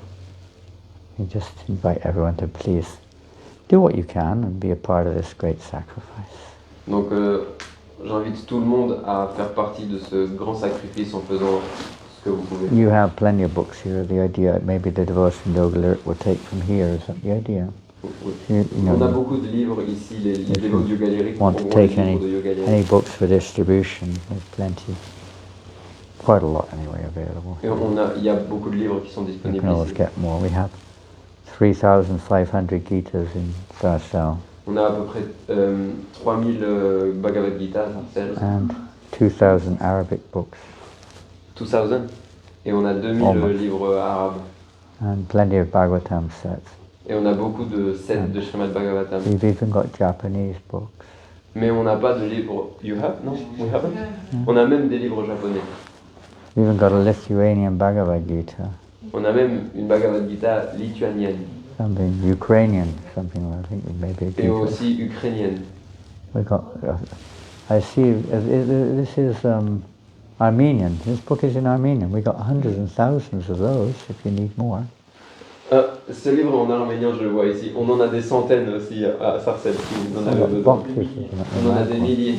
S1: We just invite everyone to please do what you can and be a part of this great sacrifice.
S3: Donc j'invite tout le monde à faire partie de ce grand sacrifice en faisant ce que vous pouvez.
S1: You have plenty of books here. The idea maybe the devotion yoga lyric will take from here. Is that the idea?
S3: Oui.
S1: You know,
S3: On a beaucoup de livres ici, les livres de yoga lyrique,
S1: want to
S3: les
S1: take
S3: livres de yoga lyrique.
S1: any books for distribution, there's plenty. Quite a lot anyway available.
S3: Et il y a beaucoup de livres qui sont
S1: You
S3: disponibles
S1: can always
S3: ici.
S1: get more. We have 3,500 Gitas in Sarcel
S3: On a à peu près 3000 Bhagavad Gita, Sarcel,
S1: and 2,000 Arabic books
S3: 2000, et on a 2000
S1: Almost.
S3: livres arabes.
S1: and plenty of Bhagavatam sets.
S3: Et on a beaucoup de sets de Srimad Bhagavatam.
S1: We've even got Japanese books.
S3: Mais on n'a pas de livres. You have? Non? We haven't? On a même des livres japonais.
S1: We've even got a Lithuanian Bhagavad Gita,
S3: On a même une Bhagavad Gita lituanienne
S1: something Ukrainian, something I think maybe a
S3: et
S1: Gita.
S3: aussi ukrainienne.
S1: We got. I see. This is Armenian. This book is in Armenian. We got hundreds and thousands of those. If you need more.
S3: Ce livre en arménien, je le vois ici. On en a des centaines aussi à Sarcelles si vous en avez besoin. On en a des milliers.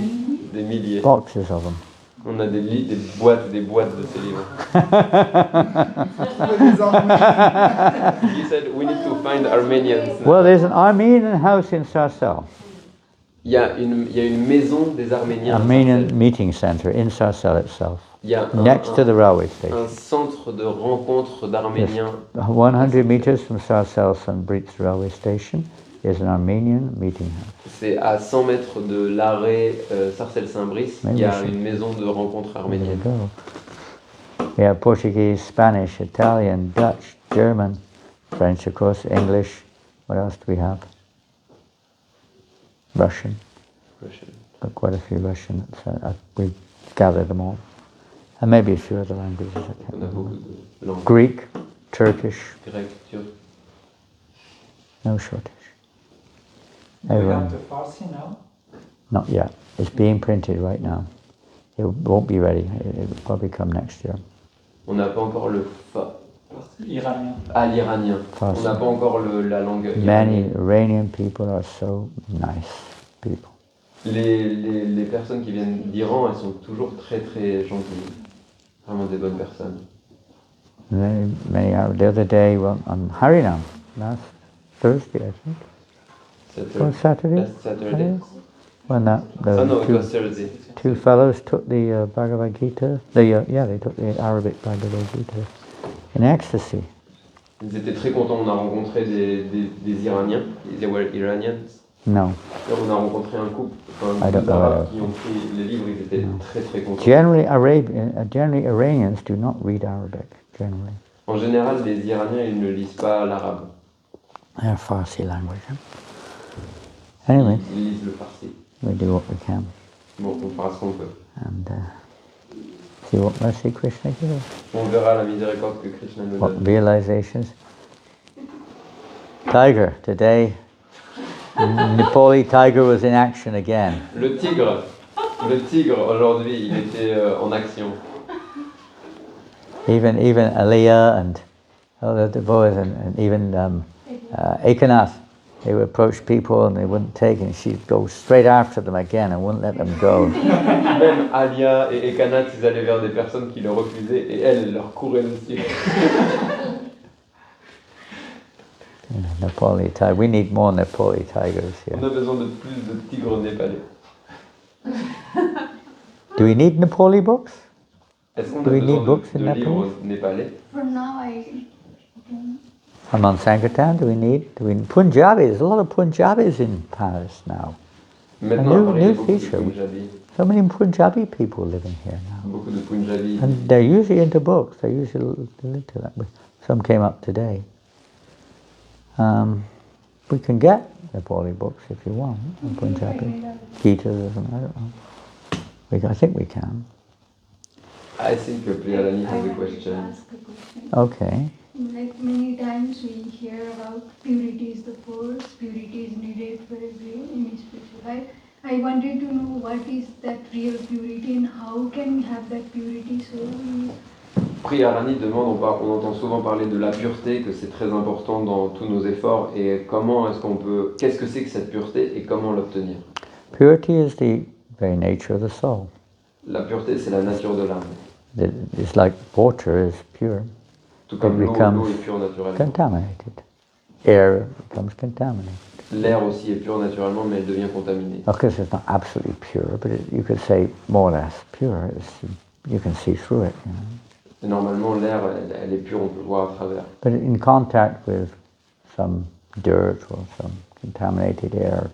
S3: Des milliers.
S1: Boxes of them.
S3: On a des boîtes et des boîtes de ces livres. He said we need to find Armenians.
S1: Well, there's an Armenian house in Sarcel.
S3: Il y a une maison des Arméniens. à
S1: Armenian
S3: Sarcelles.
S1: meeting center in Sarcel itself,
S3: Il y a
S1: next to the railway station.
S3: un centre de rencontre d'Arméniens.
S1: 100 meters from Sarcel Sunbridge railway station is an Armenian meeting house.
S3: C'est à 100 mètres de l'arrêt Sarcelles-Saint-Brice. Il y a une maison de rencontre
S1: There you
S3: arménienne.
S1: go. We have Portuguese, Spanish, Italian, Dutch, German, French, of course, English. What else do we have? Russian. Got quite a few Russian. We gathered them all. And maybe a few other languages. I can't
S3: On a beaucoup
S1: remember.
S3: de langues.
S1: Greek, Turkish,
S3: Grec, turc.
S1: no shortage.
S2: Do you
S1: Everyone.
S2: have the Farsi now?
S1: Not yet. It's being printed right now. It won't be ready. It will probably come next year.
S3: On n'a pas encore le
S2: Iranien.
S3: l'Iranien.
S1: Farsi.
S3: On n'a pas encore la langue
S1: Many
S3: iranienne.
S1: Iranian people are so nice people.
S3: Les personnes qui viennent d'Iran, elles sont toujours très très gentilles. Vraiment des bonnes personnes.
S1: Many are. The other day, well, on Harinam, last Thursday, I think. Or Saturday?
S3: Last Saturday.
S1: When
S3: Oh no, it
S1: the
S3: was Thursday.
S1: two fellows took the Bhagavad Gita. They took the Arabic Bhagavad Gita in ecstasy.
S3: Ils étaient très contents. On a rencontré des Iraniens. They were Iranians.
S1: No.
S3: Et on a rencontré un couple,
S1: I don't
S3: deux Arabes
S1: know.
S3: qui ont pris les livres. Ils étaient très très contents.
S1: Generally, Iranians do not read Arabic. Generally,
S3: En général, les Iraniens, ils ne lisent pas l'arabe.
S1: they're Farsi language. Anyway,
S3: Ils lisent le farsi.
S1: we do what we can,
S3: Bon, on fera ce qu'on peut.
S1: and see what mercy Krishna gives us.
S3: On verra la miséricorde que Krishna nous
S1: What
S3: donne.
S1: realizations. Tiger, today, Nepali tiger was in action again.
S3: Le tigre aujourd'hui, il était en action.
S1: Even Aliyah and other devotees and even Ekanath, they would approach people and they wouldn't take it, and she'd go straight after them again and wouldn't let them go.
S3: Même Alia et Ekanat, ils allaient vers des personnes qui le refusaient et elle leur courait dessus.
S1: Nepali tiger. We need more Nepali tigers
S3: On
S1: here.
S3: a besoin de plus de tigres népalais.
S1: Do we need Nepali books?
S3: Est-ce qu'on a
S1: Do we need
S3: besoin
S1: books in
S3: de
S1: Nepalese?
S3: livres népalais?
S6: For now, I don't.
S1: Among Sankirtan, do we need Punjabi? There's a lot of Punjabis in Paris now.
S3: Maintenant,
S1: new-
S3: à Paris, il y a
S1: new
S3: beaucoup de
S1: feature.
S3: Punjabis.
S1: So many Punjabi people living here now.
S3: Beaucoup de Punjabis.
S1: And they're usually into books. They usually into that. Some came up today. We can get Nepali books if you want, in Punjabi. Gitas or something, I don't know. I think we can.
S3: I think Priyalani has a question.
S6: Ask a question.
S1: Okay.
S6: like many times we hear about purity is the force, purity is needed for any spiritual life. I wanted to know what is that real purity and how can we have that purity so we
S3: Priarani demande, on entend souvent parler de la pureté, que c'est très important dans tous nos efforts, et qu'est-ce que c'est que cette pureté et comment l'obtenir?
S1: Purity is the very nature of the soul.
S3: La pureté, c'est la nature de l'âme.
S1: It's like water is pure.
S3: Tout comme
S1: It
S3: l'eau
S1: becomes
S3: est pure naturellement.
S1: contaminated. Air becomes contaminated.
S3: L'air aussi est pur naturellement, mais elle devient contaminée.
S1: Of course, it's not absolutely pure, but you could say more or less pure. You can see through it. You know?
S3: Et normalement, l'air, elle est pure, on peut le voir à travers.
S1: But in contact with some dirt or some contaminated air,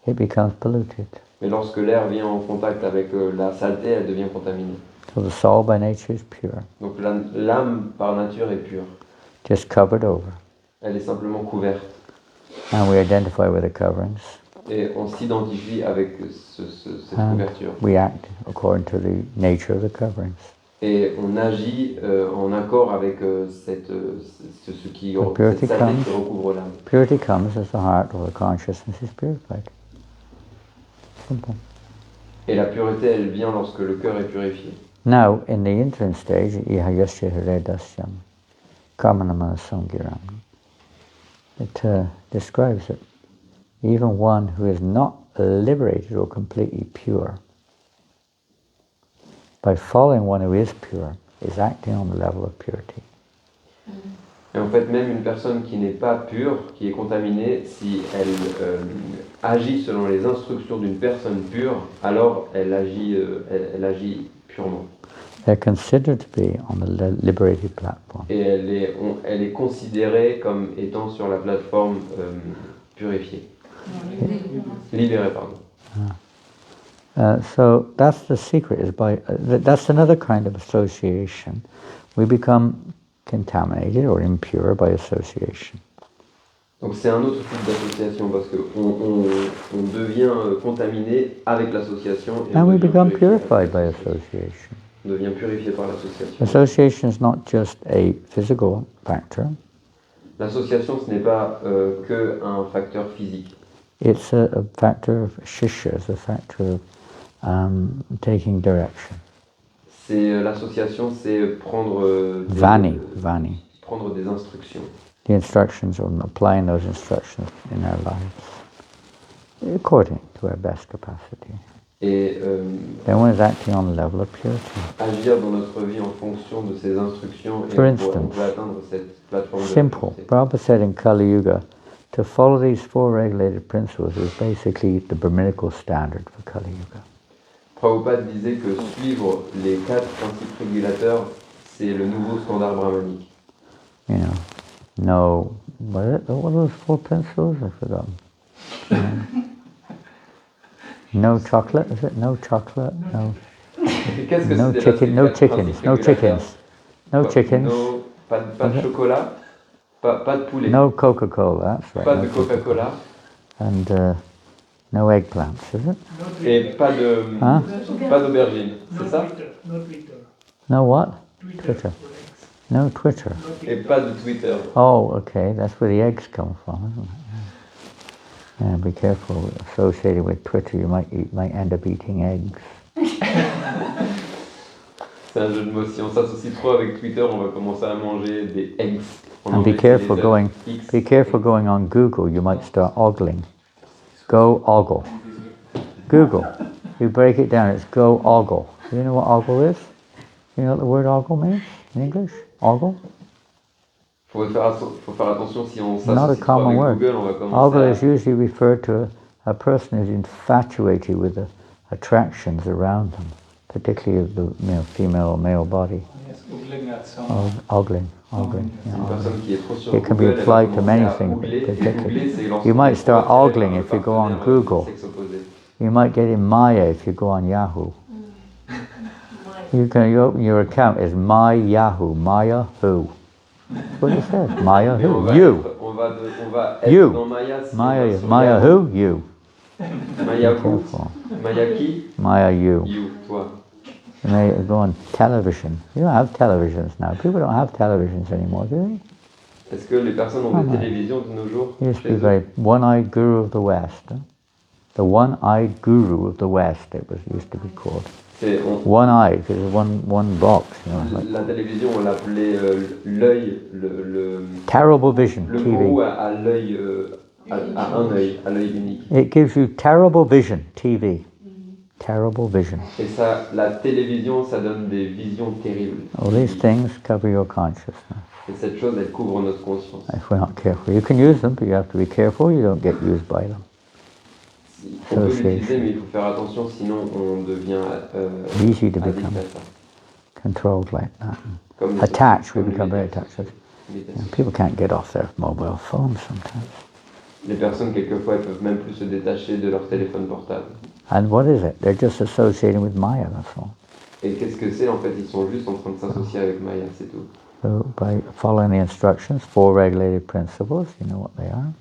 S1: it becomes polluted.
S3: Mais lorsque l'air vient en contact avec la saleté, elle devient contaminée.
S1: So the soul by nature is pure,
S3: Donc l'âme par nature est pure.
S1: just covered over.
S3: Elle est simplement couverte.
S1: And we identify with the coverings.
S3: Et on s'identifie avec cette
S1: And
S3: couverture.
S1: we act according to the nature of the coverings.
S3: Et on agit en accord avec cette saleté qui recouvre l'âme.
S1: Purity comes as the heart or the consciousness is purified. Simple.
S3: Et la pureté, elle vient lorsque le cœur est purifié.
S1: Now, in the infant stage, ihayasya hridasyam, kamanama sangiram. It describes it. Even one who is not liberated or completely pure, by following one who is pure, is acting on the level of purity.
S3: Et en fait, même une personne qui n'est pas pure, qui est contaminée, si elle agit selon les instructions d'une personne pure, alors elle agit purement.
S1: They're considered to be on the liberated platform.
S3: Et elle est considérée comme étant sur la plateforme purifiée. Libérée, pardon.
S1: So that's the secret. That's another kind of association. We become contaminated or impure by association.
S3: Donc c'est un autre type d'association parce qu'on devient contaminé avec l'association et
S1: And
S3: on
S1: we
S3: devient
S1: become
S3: purifié
S1: purified by association.
S3: On devient purifié par l'association.
S1: Association is not just a physical factor.
S3: L'association, ce n'est pas qu'un facteur physique.
S1: It's a factor of shishya, it's a factor of taking direction.
S3: L'association, c'est prendre prendre des instructions.
S1: The instructions, or applying those instructions in our lives according to our best capacity.
S3: Et
S1: Then one is acting on the level of purity.
S3: agir dans notre vie en fonction de ces instructions et
S1: For
S3: on
S1: instance,
S3: peut atteindre cette plateforme de
S1: Simple.
S3: pureté.
S1: Prabhupada said in Kali Yuga, to follow these four regulated principles is basically the Brahminical standard for Kali Yuga.
S3: Prabhupada disait que suivre les 4 principes régulateurs, c'est le nouveau standard brahmanique.
S1: You know, no, what are those four principles? I forgot. No chocolate, is it? No chocolate, no.
S3: Et qu'est-ce que
S1: No
S3: c'était
S1: chicken,
S3: là,
S1: no
S3: ces 4
S1: chickens,
S3: principes
S1: no
S3: régulateurs?
S1: chickens, no chickens,
S3: Pas de chocolat, pas de poulet,
S1: no Coca-Cola, that's right.
S3: pas
S1: no
S3: de Coca-Cola
S1: And no eggplants, is it?
S3: et pas d'aubergine, c'est ça?
S2: No Twitter.
S1: No what?
S2: Twitter.
S1: No Twitter.
S3: Et pas de Twitter.
S1: Oh, okay, that's where the eggs come from, isn't it? Yeah, be careful. Associated with Twitter, you might end up eating eggs.
S3: C'est un jeu de mots. Si on s'associe trop avec Twitter, on va commencer à manger des eggs.
S1: And be careful going on Google. You might start ogling. Go ogle. Google. You break it down. It's go ogle. Do you know what ogle is? You know what the word ogle means in English? Ogle?
S3: Faut faire attention si on
S1: Not a
S3: s'associe trop
S1: common
S3: avec
S1: word.
S3: Google, on va commencer
S1: Ogle
S3: à...
S1: is usually referred to a person who's infatuated with the attractions around them, particularly of the female or male body.
S2: Yes, googling at some.
S1: Ogling.
S3: C'est
S1: Yeah,
S3: une
S1: ogling.
S3: personne qui est trop sur
S1: It can be
S3: Google, elle va
S1: applied to
S3: commencer
S1: many
S3: à
S1: things,
S3: ougler, et
S1: particularly.
S3: ougler, c'est lorsqu'on
S1: You might
S3: est
S1: start
S3: trop attiré
S1: ogling
S3: par
S1: if you go on
S3: le partenaire
S1: Google.
S3: du sexe opposé.
S1: You might get in Maya if you go on Yahoo. You open your account as My Yahoo, Maya who? That's what it says. Maya
S3: Mais on
S1: who?
S3: va
S1: You.
S3: être- on va être
S1: You.
S3: dans Maya. Si on
S1: Maya,
S3: va sur
S1: Maya
S3: Yahoo.
S1: who? You.
S3: Maya
S1: Be
S3: who?
S1: careful.
S3: Maya qui?
S1: Maya you.
S3: You, toi.
S1: You may go on television. You don't have televisions now. People don't have televisions anymore, do they?
S3: Est-ce que les personnes ont des télévisions de nos jours
S1: He used to
S3: chez
S1: be
S3: eux?
S1: very one-eyed guru of the West. The one-eyed guru of the West, it was used to be called. One-eyed, because it's one box. You know, like
S3: La télévision, on l'appelait l'œil,
S1: terrible vision,
S3: le
S1: TV.
S3: gourou à l'œil, à un œil, à l'œil unique.
S1: It gives you terrible vision, TV. Terrible vision.
S3: Et ça, la télévision, ça donne des visions terribles.
S1: All these things cover your consciousness.
S3: Et cette chose, elle couvre notre conscience.
S1: If we're not careful, you can use them, but you have to be careful you don't get used by them.
S3: On peut l'utiliser, mais il faut faire attention, sinon on devient
S1: Easy to
S3: addict
S1: become
S3: à ça.
S1: controlled like that.
S3: Comme les-
S1: Attached, we
S3: comme
S1: become very
S3: les-
S1: attached.
S3: les-
S1: You know, people can't get off their mobile phones sometimes.
S3: Les personnes, quelquefois, elles peuvent même plus se détacher de leur téléphone portable.
S1: And what is it? They're just associating with Maya, that's all.
S3: Et qu'est-ce que c'est? En fait, ils sont juste en train de s'associer avec Maya, c'est tout.
S1: So by following the instructions, 4 regulated principles, you know what they are.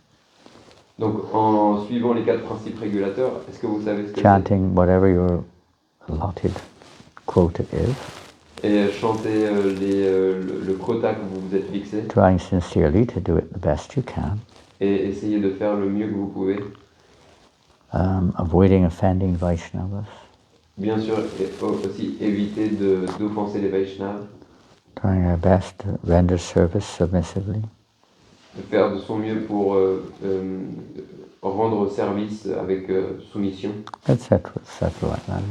S3: Donc, en suivant les 4 principes régulateurs, est-ce que vous savez ce que
S1: Chanting whatever your allotted quota is.
S3: c'est? Et chanter le quota que vous vous êtes fixé,
S1: Trying sincerely to do it the best you can.
S3: et essayer de faire le mieux que vous pouvez.
S1: Avoiding offending Vaishnavas.
S3: Bien sûr, et aussi éviter d'offenser les Vaishnavas,
S1: Trying our best to render service submissively.
S3: de faire de son mieux pour rendre service avec soumission,
S1: Etc. like that.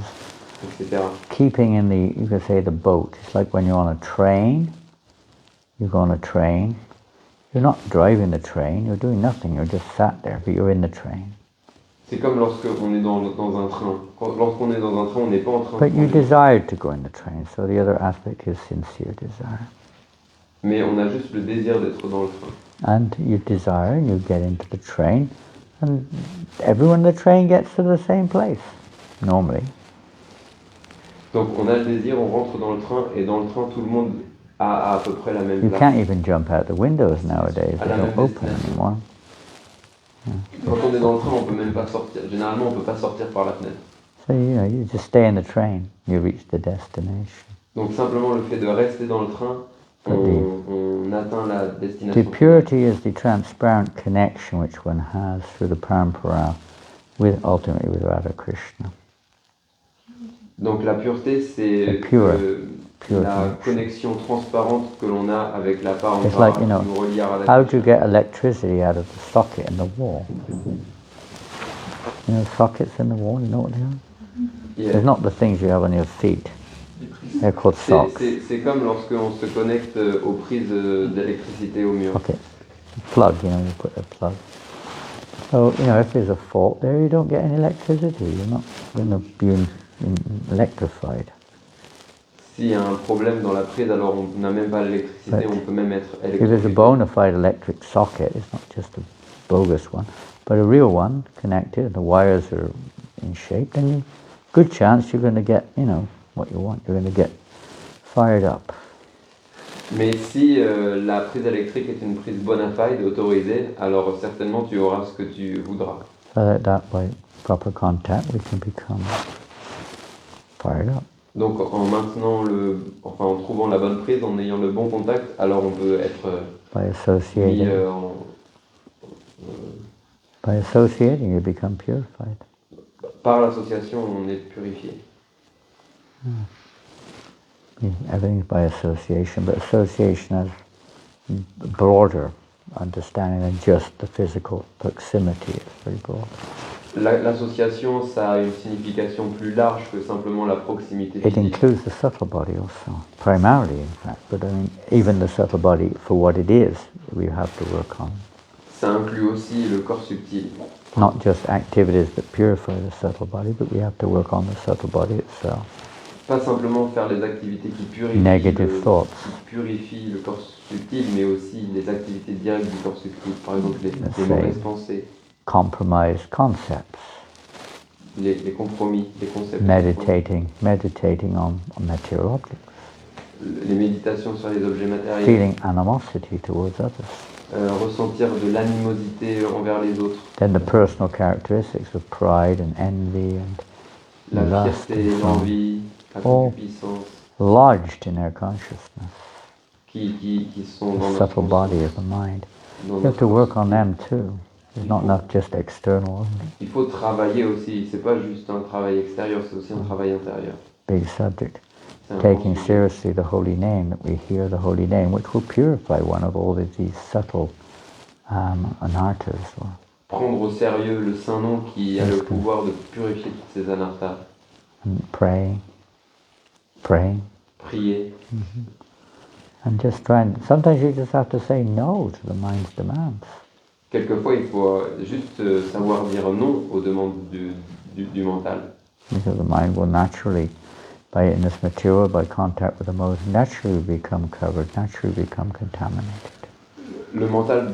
S3: etc.
S1: Keeping in the, you could say, the boat. It's like when you're on a train. You go on a train. You're not driving the train. You're doing nothing. You're just sat there, but you're in the train.
S3: C'est comme lorsqu'on est dans un train. Lorsqu'on est dans un train, on n'est pas en train
S1: But you
S3: de conduire.
S1: desired to go in the train, so the other aspect is sincere desire.
S3: Mais on a juste le désir d'être dans le train.
S1: And you desire, and you get into the train, and everyone in the train gets to the same place, normally.
S3: Donc on a le désir, on rentre dans le train, et dans le train, tout le monde a à peu près la même
S1: You
S3: place.
S1: can't even jump out the windows nowadays.
S3: À
S1: They
S3: la
S1: don't
S3: même
S1: open
S3: destination.
S1: anymore.
S3: Quand on est dans le train, on peut même pas sortir. Généralement, on peut pas sortir par la fenêtre.
S1: So, you just stay in the train. You reach the destination.
S3: Donc simplement le fait de rester dans le train, on atteint la
S1: The
S3: destination.
S1: purity is the transparent connection which one has through the parampara with, ultimately, with Radha Krishna.
S3: Donc la pureté, c'est
S1: The pure
S3: la connection transparente que l'on a avec la part
S1: It's like, you know,
S3: qui nous relie à Radha
S1: how do
S3: Krishna.
S1: you get electricity out of the socket in the wall? You know, sockets in the wall, you know what they are?
S3: Yeah.
S1: They're not the things you have on your feet.
S2: Les prises.
S1: They're called socks.
S3: C'est comme lorsqu'on se connecte aux prises d'électricité au mur.
S1: Okay. Plug, you know, you put a plug. So, you know, if there's a fault there, you don't get any electricity. You're not going to be electrified.
S3: S'il y a un problème dans la prise, alors on n'a même pas l'électricité,
S1: Right.
S3: on peut même être
S1: If there's a
S3: électrocuté.
S1: bona fide electric socket, it's not just a bogus one, but a real one connected, and the wires are in shape, then you, good chance you're going to get, you know, what you want. You're going to get fired up.
S3: Mais si la prise électrique est une prise bona fide, autorisée, alors certainement tu auras ce que tu voudras.
S1: So that by proper contact, we can become fired up.
S3: Donc en trouvant la bonne prise, en ayant le bon contact, alors on peut être
S1: By
S3: mis
S1: associating, by associating, you become purified.
S3: par l'association, on est purifié.
S1: Everything's by association, but association has broader understanding than just the physical proximity. It's very broad.
S3: L'association, ça a une signification plus large que simplement la proximité
S1: It
S3: physique.
S1: includes the subtle body also, primarily in fact, but I mean, even the subtle body for what it is, we have to work on.
S3: Ça inclut aussi le corps subtil.
S1: Not just activities that purify the subtle body, but we have to work on the subtle body itself.
S3: Pas simplement faire les activités qui purifient,
S1: Negative thoughts.
S3: qui purifient le corps subtil, mais aussi les activités directes du corps subtil. Par exemple, les
S1: Let's
S3: mauvaises
S1: say-
S3: pensées,
S1: Compromise concepts,
S3: les compromis, les concepts.
S1: meditating on material objects,
S3: Les méditations sur les objets matériels.
S1: feeling animosity towards others.
S3: Ressentir de l'animosité envers les autres.
S1: Then the personal characteristics of pride and envy and
S3: La
S1: lust
S3: fierté,
S1: and so on,
S3: l'envie, la
S1: Oh.
S3: concupiscence,
S1: lodged in our consciousness.
S3: qui sont dans
S1: the
S3: notre
S1: subtle body of the mind.
S3: dans
S1: You have
S3: notre
S1: to work on
S3: conscience.
S1: them too. It's not enough just external,
S3: Il faut travailler aussi, c'est pas juste un travail extérieur, c'est aussi un travail intérieur.
S1: big subject.
S3: C'est un
S1: Taking
S3: grand sujet.
S1: seriously the holy name, that we hear the holy name, which will purify one of all of these subtle anarthas. Or,
S3: Prendre au sérieux le saint nom qui a le pouvoir de purifier toutes ces anarthas.
S1: and pray,
S3: Prier.
S1: and just try and, sometimes you just have to say no to the mind's demands.
S3: Quelquefois, il faut juste savoir dire non aux demandes du mental.
S1: Because the mind will naturally, by in this material, by contact with the modes, naturally become covered, naturally become contaminated.
S3: Le mental,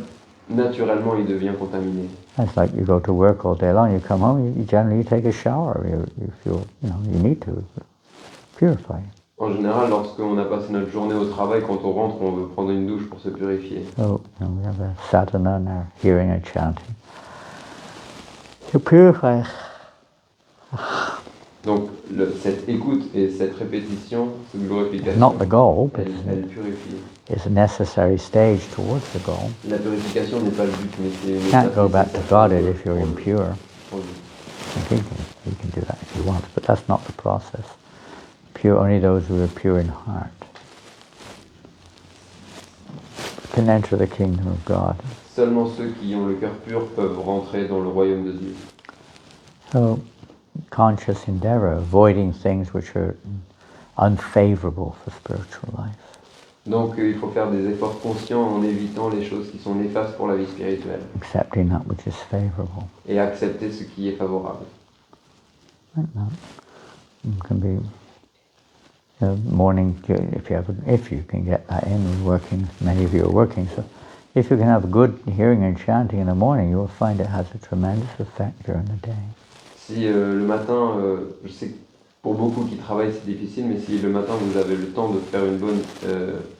S3: naturellement, il devient contaminé.
S1: It's like you go to work all day long, you come home, you generally take a shower, you feel, you need to purify.
S3: En général, lorsqu'on a passé notre journée au travail, quand on rentre, on veut prendre une douche pour se purifier.
S1: So, we have a sadhana and our hearing and chanting to purify.
S3: Donc, cette écoute et cette répétition, cette glorification,
S1: Not the goal, but
S3: elle purifie.
S1: it's a necessary stage towards the goal.
S3: La purification n'est pas le but, mais c'est une
S1: You can't
S3: étape
S1: go back to
S3: nécessaire
S1: Godhead if you're
S3: pour le-
S1: impure.
S3: pour le-
S1: I think you can do that if you want, but that's not the process. Pure, only those who are pure in heart can enter the kingdom of God.
S3: Seulement ceux qui ont le cœur pur peuvent rentrer dans le royaume de Dieu.
S1: So, conscious endeavor, avoiding things which are unfavorable for spiritual life.
S3: Donc il faut faire des efforts conscients en évitant les choses qui sont néfastes pour la vie spirituelle
S1: Accepting that which is favorable.
S3: et accepter ce qui est favorable.
S1: Like that. It can be morning, if you can get that in, working, many of you are working, so if you can have good hearing and chanting in the morning, you will find it has a tremendous effect during the day.
S3: Si le matin, je sais que pour beaucoup qui travaillent c'est difficile, mais si le matin vous avez le temps de faire une bonne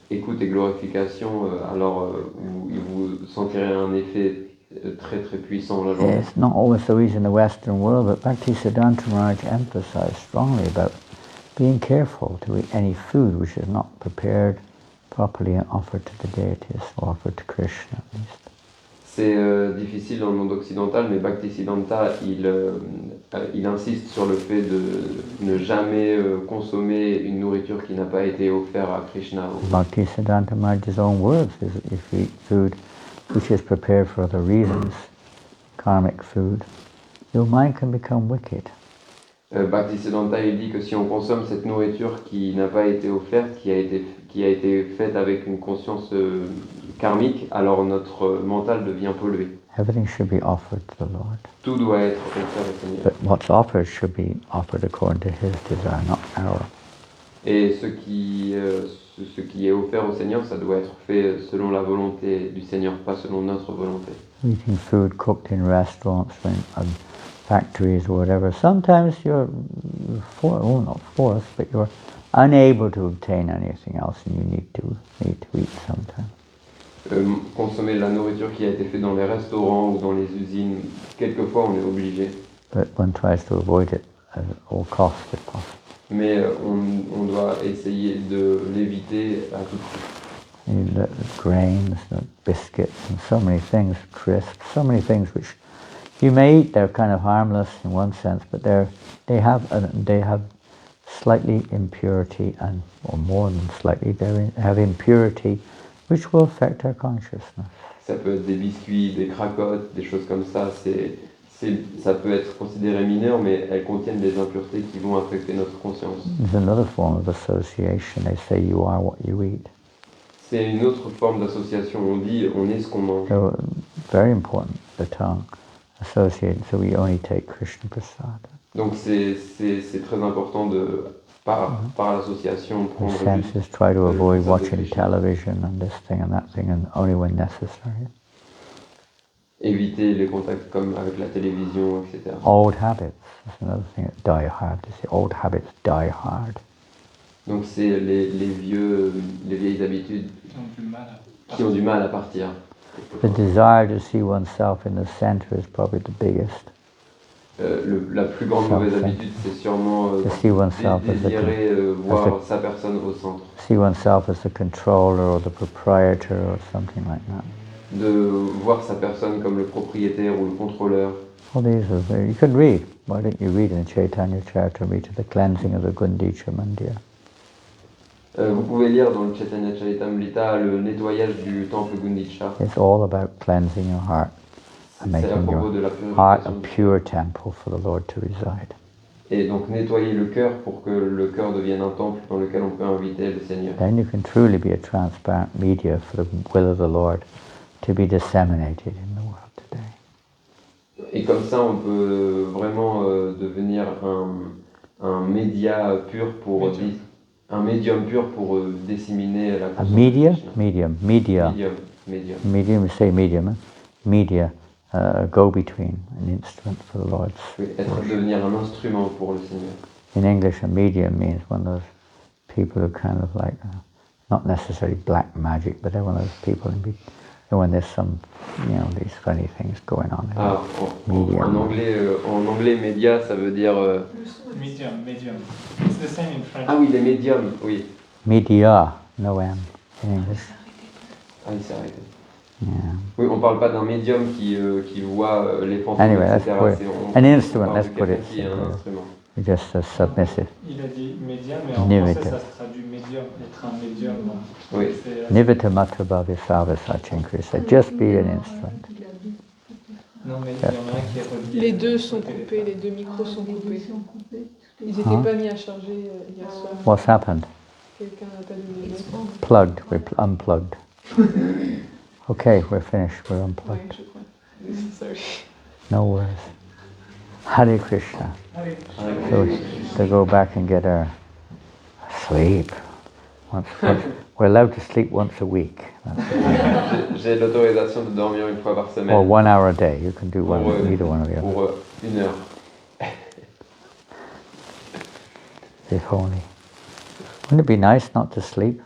S3: écoute et glorification, alors vous sentirez un effet très très puissant la journée.
S1: It's not always so easy in the Western world, but Bhaktisiddhanta Maharaj emphasized strongly about being careful to eat any food which is not prepared properly and offered to the deities, or offered to Krishna at least.
S3: C'est difficile dans le monde occidental, mais Bhaktisiddhanta, il insiste sur le fait de ne jamais consommer une nourriture qui n'a pas été offerte à Krishna.
S1: Bhaktisiddhanta Maharaj's own words is that if you eat food which is prepared for other reasons, karmic food, your mind can become wicked.
S3: Bhaktisiddhanta, il dit que si on consomme cette nourriture qui n'a pas été offerte, qui a été faite avec une conscience karmique, alors notre mental devient pollué.
S1: Everything should be offered to the Lord.
S3: Tout doit être offert au Seigneur.
S1: But what's offered should be offered according to His desire, not ours.
S3: Et ce qui est offert au Seigneur, ça doit être fait selon la volonté du Seigneur, pas selon notre volonté.
S1: Eating food cooked in restaurants or in factories or whatever, sometimes you're not forced, but you're unable to obtain anything else and you need to eat sometimes.
S3: Consommer de la nourriture qui a été faite dans les restaurants ou dans les usines, quelquefois on est obligé.
S1: But one tries to avoid it at all costs if possible.
S3: Mais on doit essayer de l'éviter à tout prix.
S1: The grains, the biscuits, and so many things, crisps, so many things which you may eat. They're kind of harmless in one sense, but they have slightly impurity, or more than slightly, they have impurity, which will affect our consciousness.
S3: Ça peut être des biscuits, des cracottes, des choses comme ça. Ça peut être considéré mineur, mais elles contiennent des impuretés qui vont affecter notre conscience.
S1: There's another form of association. They say you are what you eat.
S3: C'est une autre forme d'association. On dit on est ce qu'on mange.
S1: So very important, the tongue, associated. So we only take Krishna Prasad.
S3: Donc c'est très important de par l'association
S1: The
S3: prendre
S1: senses try to avoid
S3: le
S1: watching
S3: Krishna.
S1: television and this thing and that thing, and only when necessary.
S3: Éviter les contacts comme avec la télévision, etc.
S1: Old habits. That's another thing that die hard. They say old habits die hard.
S3: Donc c'est les vieilles habitudes qui ont du mal à partir.
S1: The desire to see oneself in the center is probably the biggest
S3: La plus grande mauvaise habitude, c'est sûrement
S1: To see oneself as
S3: désirer voir sa personne au centre.
S1: see oneself as the controller or the proprietor or something like that.
S3: De voir sa personne comme le propriétaire ou le contrôleur.
S1: All these are very, you could read. Why don't you read in Chaitanya Charitamrita the cleansing of the Gundicha Mandir?
S3: Vous pouvez lire dans le Chaitanya Charitamrita le nettoyage du temple Gundicha.
S1: It's all about cleansing your heart and
S3: C'est à
S1: making
S3: propos de
S1: your
S3: la
S1: heart a
S3: purification.
S1: pure temple for the Lord to reside.
S3: Et donc nettoyer le cœur pour que le cœur devienne un temple dans lequel on peut inviter le Seigneur.
S1: Then you can truly be a transparent media for the will of the Lord to be disseminated in the world today.
S3: Et comme ça, on peut vraiment devenir un média pur pour un médium pur pour disséminer la
S1: A
S3: conscience.
S1: media,
S3: de Krishna.
S1: medium,
S3: Médium.
S1: you say medium, media, go-between, an instrument for the Lord's
S3: Oui,
S1: worship.
S3: devenir un instrument pour le Seigneur.
S1: In English, a medium means one of those people who kind of like, not necessarily black magic, but they're one of those people when there's some, these funny things going on.
S3: Ah,
S1: Medium.
S3: en anglais, média, ça veut dire...
S2: Medium. It's the same in French.
S3: Ah oui, les médiums, oui.
S1: Media, no M in English.
S3: Ah, il s'est arrêté.
S1: Yeah.
S3: Oui, on parle pas d'un médium qui voit les fantômes,
S1: Anyway,
S3: etc.
S1: that's where-
S3: On
S1: an instrument,
S3: parle de
S1: let's put
S3: quelqu'un
S1: it
S3: qui est un
S1: simply.
S3: instrument.
S1: You're just submissive.
S2: Il a dit médium, mais en
S1: Nivita.
S2: français ça se traduit médium, être un médium. Donc
S3: Oui.
S2: c'est,
S1: Nivita matra bhavya sachinkrya said, just be an instrument.
S2: non, mais il y en a un qui est relié.
S4: Les deux sont
S2: au téléphone.
S4: coupés, les deux micros sont coupés. Ils n'étaient
S1: Hein?
S4: pas mis à charger hier soir.
S1: What's happened?
S4: Quelqu'un n'a pas donné le nom.
S1: Plugged, we're unplugged. Okay, we're finished, we're
S4: Oui,
S1: unplugged.
S4: je crois. Sorry.
S1: No worries. Hare Krishna. So to go back and get our sleep. We're allowed to sleep once a week.
S3: J'ai l'autorisation de dormir une fois par semaine.
S1: Or 1 hour a day. You can do one,
S3: Pour,
S1: either one or the other.
S3: pour 1 heure.
S1: If only. Wouldn't it be nice not to sleep?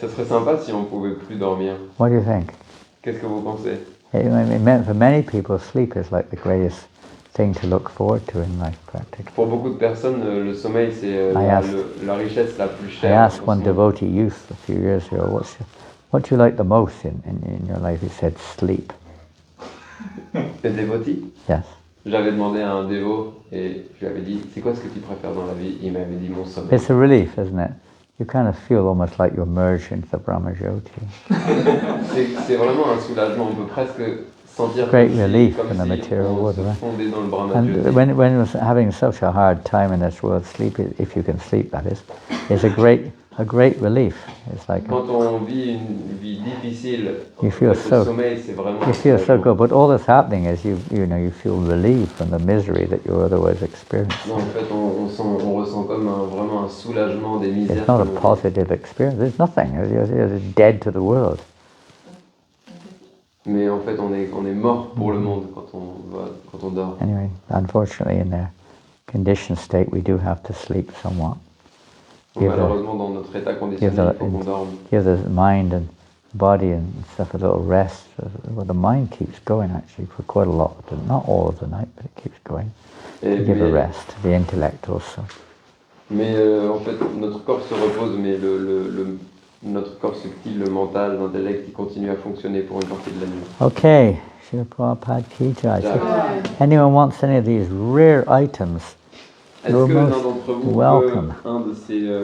S3: Ce serait sympa si on pouvait plus dormir.
S1: What do you think?
S3: Qu'est-ce que vous pensez?
S1: For many people, sleep is like the greatest thing to look forward to in life, practically.
S3: Pour beaucoup de personnes, le sommeil, c'est la richesse la plus
S1: I
S3: chère.
S1: asked one devotee youth a few years ago, what do you like the most in your life? He said, sleep.
S3: Les dévotis?
S1: Yes.
S3: J'avais demandé à un dévot et je lui avais dit, c'est quoi ce que tu préfères dans la vie? Il m'avait dit mon sommeil.
S1: It's a relief, isn't it? You kind of feel almost like you're merged into the Brahmajyoti.
S3: C'est vraiment un soulagement. On peut presque sentir
S1: Great
S3: comme
S1: relief
S3: comme
S1: in the
S3: si
S1: material
S3: on
S1: world,
S3: se
S1: right?
S3: fondait dans le
S1: And
S3: Brahma-jyoti.
S1: when it was having such a hard time in this world, sleep, if you can sleep, that is a great relief. It's like
S3: Quand on vit une vie difficile,
S1: You feel
S3: le
S1: so-
S3: sommeil, c'est vraiment
S1: you
S3: un
S1: feel so
S3: soulagement.
S1: good, but all that's happening is you feel relieved from the misery that you otherwise experience.
S3: Non, en fait, on ressent comme vraiment un soulagement des misères.
S1: It's not a
S3: que l'on-
S1: positive experience. There's nothing. You're dead to the world.
S3: Mais en fait, on est mort pour le monde quand on dort.
S1: Anyway, unfortunately, in their conditioned state, we do have to sleep somewhat.
S3: Donc,
S1: Give the-
S3: malheureusement, dans notre état conditionnel, il faut qu'on dorme.
S1: Give the mind and body and stuff a little rest. Well, the mind keeps going actually for quite a lot, not all of the night, but it keeps going.
S3: Et-
S1: Give a
S3: mais
S1: rest. The intellect also.
S3: mais, en fait, notre corps se repose, mais notre corps subtil, le mental, l'intellect, il continue à fonctionner pour une partie de la nuit.
S1: Okay, Srila Prabhupada ki jai. So, anyone wants any of these rare items?
S3: Est-ce
S1: You're
S3: que l'un
S1: most
S3: d'entre vous
S1: welcome.
S3: veut un de ces